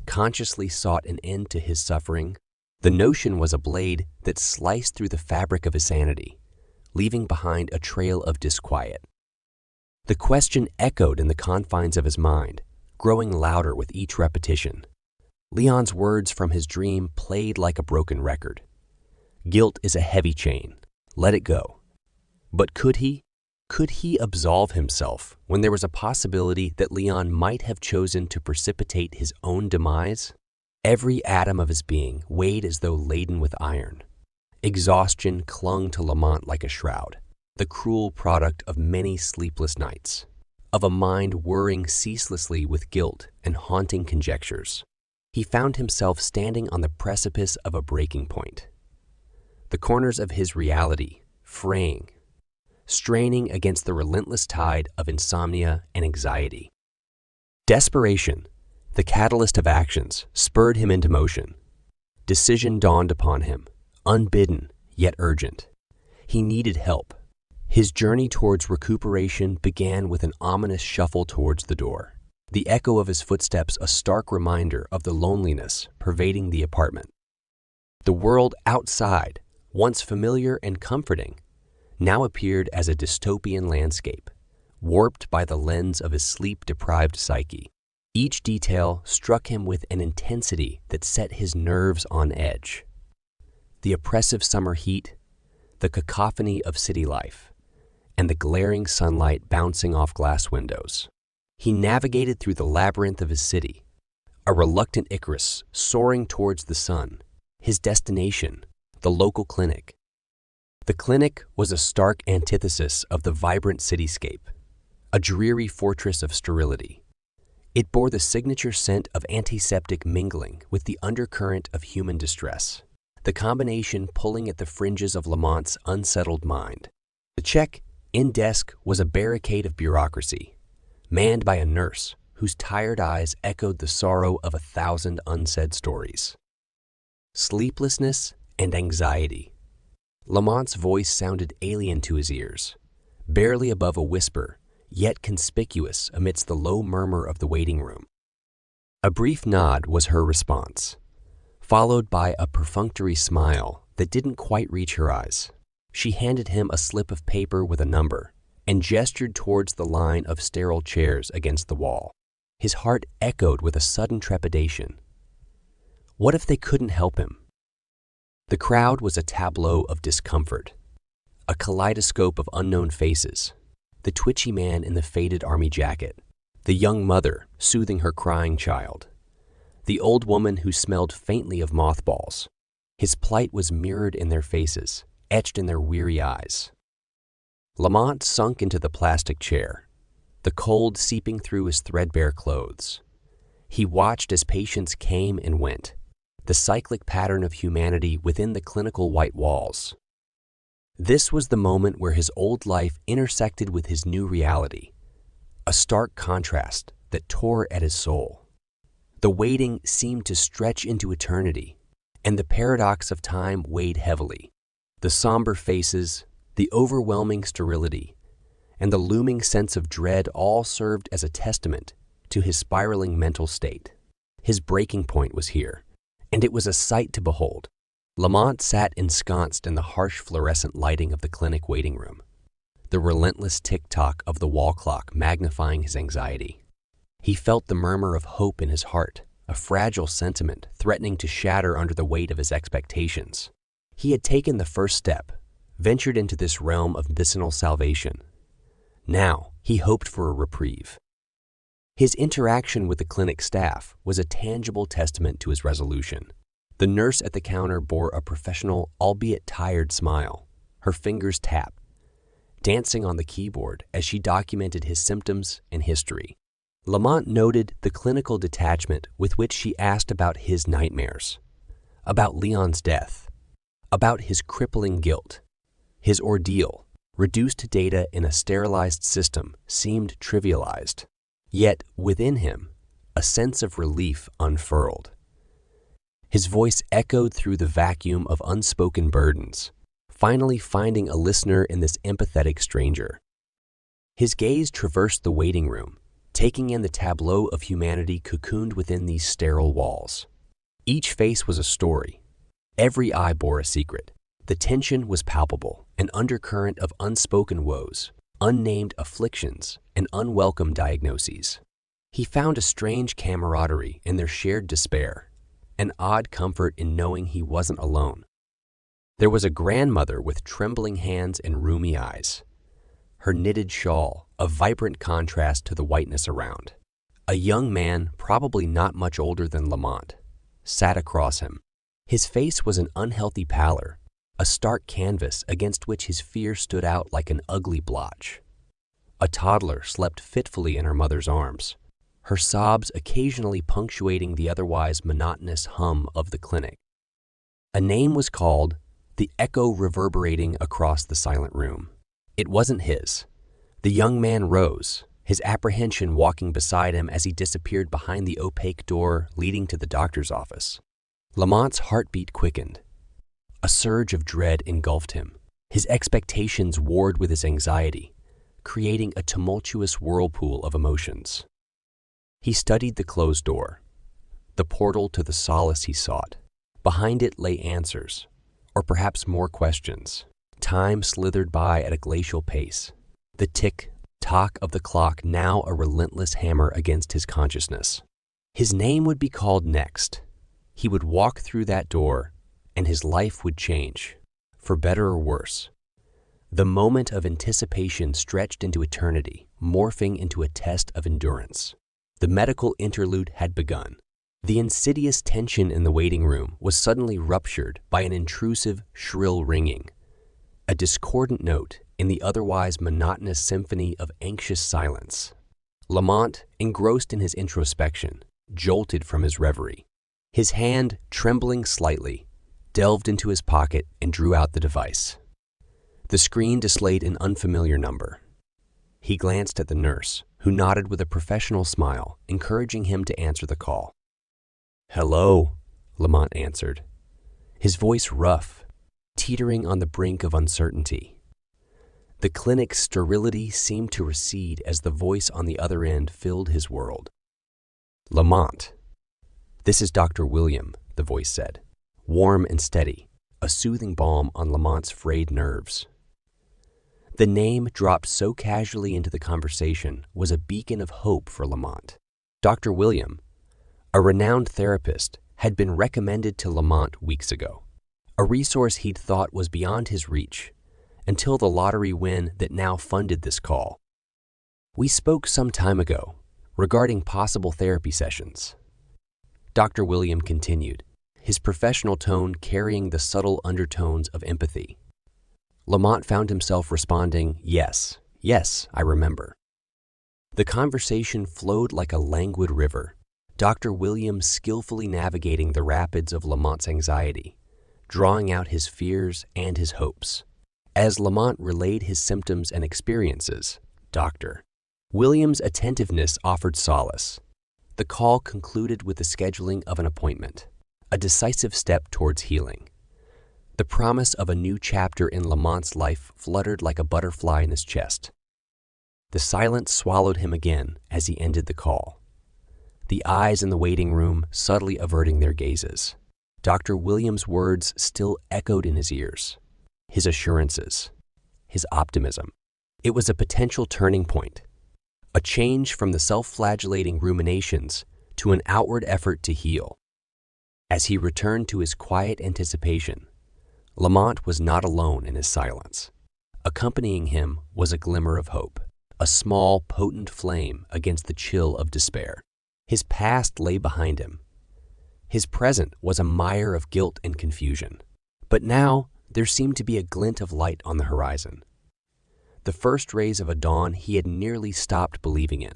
consciously sought an end to his suffering? The notion was a blade that sliced through the fabric of his sanity, leaving behind a trail of disquiet. The question echoed in the confines of his mind, growing louder with each repetition. Leon's words from his dream played like a broken record. Guilt is a heavy chain. Let it go. But could he absolve himself when there was a possibility that Leon might have chosen to precipitate his own demise? Every atom of his being weighed as though laden with iron. Exhaustion clung to Lamont like a shroud, the cruel product of many sleepless nights, of a mind whirring ceaselessly with guilt and haunting conjectures. He found himself standing on the precipice of a breaking point. The corners of his reality fraying, straining against the relentless tide of insomnia and anxiety. Desperation, the catalyst of actions, spurred him into motion. Decision dawned upon him, unbidden yet urgent. He needed help. His journey towards recuperation began with an ominous shuffle towards the door, the echo of his footsteps a stark reminder of the loneliness pervading the apartment. The world outside, once familiar and comforting, now appeared as a dystopian landscape, warped by the lens of his sleep-deprived psyche. Each detail struck him with an intensity that set his nerves on edge. The oppressive summer heat, the cacophony of city life, and the glaring sunlight bouncing off glass windows. He navigated through the labyrinth of his city, a reluctant Icarus soaring towards the sun, his destination, the local clinic. The clinic was a stark antithesis of the vibrant cityscape, a dreary fortress of sterility. It bore the signature scent of antiseptic mingling with the undercurrent of human distress, the combination pulling at the fringes of Lamont's unsettled mind. The check-in desk was a barricade of bureaucracy, manned by a nurse whose tired eyes echoed the sorrow of 1,000 unsaid stories. Sleeplessness and anxiety. Lamont's voice sounded alien to his ears, barely above a whisper, yet conspicuous amidst the low murmur of the waiting room. A brief nod was her response, followed by a perfunctory smile that didn't quite reach her eyes. She handed him a slip of paper with a number and gestured towards the line of sterile chairs against the wall. His heart echoed with a sudden trepidation. What if they couldn't help him? The crowd was a tableau of discomfort, a kaleidoscope of unknown faces, the twitchy man in the faded army jacket, the young mother soothing her crying child, the old woman who smelled faintly of mothballs. His plight was mirrored in their faces, etched in their weary eyes. Lamont sunk into the plastic chair, the cold seeping through his threadbare clothes. He watched as patients came and went, the cyclic pattern of humanity within the clinical white walls. This was the moment where his old life intersected with his new reality, a stark contrast that tore at his soul. The waiting seemed to stretch into eternity, and the paradox of time weighed heavily. The somber faces, the overwhelming sterility, and the looming sense of dread all served as a testament to his spiraling mental state. His breaking point was here, and it was a sight to behold. Lamont sat ensconced in the harsh fluorescent lighting of the clinic waiting room, the relentless tick-tock of the wall clock magnifying his anxiety. He felt the murmur of hope in his heart, a fragile sentiment threatening to shatter under the weight of his expectations. He had taken the first step, ventured into this realm of medicinal salvation. Now, he hoped for a reprieve. His interaction with the clinic staff was a tangible testament to his resolution. The nurse at the counter bore a professional, albeit tired smile, her fingers tapped, dancing on the keyboard as she documented his symptoms and history. Lamont noted the clinical detachment with which she asked about his nightmares, about Leon's death, about his crippling guilt. His ordeal, reduced to data in a sterilized system, seemed trivialized. Yet, within him, a sense of relief unfurled. His voice echoed through the vacuum of unspoken burdens, finally finding a listener in this empathetic stranger. His gaze traversed the waiting room, taking in the tableau of humanity cocooned within these sterile walls. Each face was a story. Every eye bore a secret. The tension was palpable, an undercurrent of unspoken woes, unnamed afflictions, and unwelcome diagnoses. He found a strange camaraderie in their shared despair, an odd comfort in knowing he wasn't alone. There was a grandmother with trembling hands and rheumy eyes, her knitted shawl a vibrant contrast to the whiteness around. A young man, probably not much older than Lamont, sat across him. His face was an unhealthy pallor, a stark canvas against which his fear stood out like an ugly blotch. A toddler slept fitfully in her mother's arms, her sobs occasionally punctuating the otherwise monotonous hum of the clinic. A name was called, the echo reverberating across the silent room. It wasn't his. The young man rose, his apprehension walking beside him as he disappeared behind the opaque door leading to the doctor's office. Lamont's heartbeat quickened. A surge of dread engulfed him. His expectations warred with his anxiety, creating a tumultuous whirlpool of emotions. He studied the closed door, the portal to the solace he sought. Behind it lay answers, or perhaps more questions. Time slithered by at a glacial pace, the tick-tock of the clock now a relentless hammer against his consciousness. His name would be called next. He would walk through that door, and his life would change, for better or worse. The moment of anticipation stretched into eternity, morphing into a test of endurance. The medical interlude had begun. The insidious tension in the waiting room was suddenly ruptured by an intrusive, shrill ringing, a discordant note in the otherwise monotonous symphony of anxious silence. Lamont, engrossed in his introspection, jolted from his reverie. His hand, trembling slightly, delved into his pocket and drew out the device. The screen displayed an unfamiliar number. He glanced at the nurse, who nodded with a professional smile, encouraging him to answer the call. "Hello," Lamont answered, his voice rough, teetering on the brink of uncertainty. The clinic's sterility seemed to recede as the voice on the other end filled his world. "Lamont, this is Dr. William," the voice said, warm and steady, a soothing balm on Lamont's frayed nerves. The name, dropped so casually into the conversation, was a beacon of hope for Lamont. Dr. William, a renowned therapist, had been recommended to Lamont weeks ago, a resource he'd thought was beyond his reach, until the lottery win that now funded this call. "We spoke some time ago regarding possible therapy sessions." Dr. William continued, his professional tone carrying the subtle undertones of empathy. Lamont found himself responding, "Yes, yes, I remember." The conversation flowed like a languid river, Dr. William skillfully navigating the rapids of Lamont's anxiety, drawing out his fears and his hopes. As Lamont relayed his symptoms and experiences, Dr. William's attentiveness offered solace. The call concluded with the scheduling of an appointment, a decisive step towards healing. The promise of a new chapter in Lamont's life fluttered like a butterfly in his chest. The silence swallowed him again as he ended the call, the eyes in the waiting room subtly averting their gazes. Dr. Williams' words still echoed in his ears, his assurances, his optimism. It was a potential turning point, a change from the self-flagellating ruminations to an outward effort to heal. As he returned to his quiet anticipation, Lamont was not alone in his silence. Accompanying him was a glimmer of hope, a small, potent flame against the chill of despair. His past lay behind him. His present was a mire of guilt and confusion. But now there seemed to be a glint of light on the horizon, the first rays of a dawn he had nearly stopped believing in.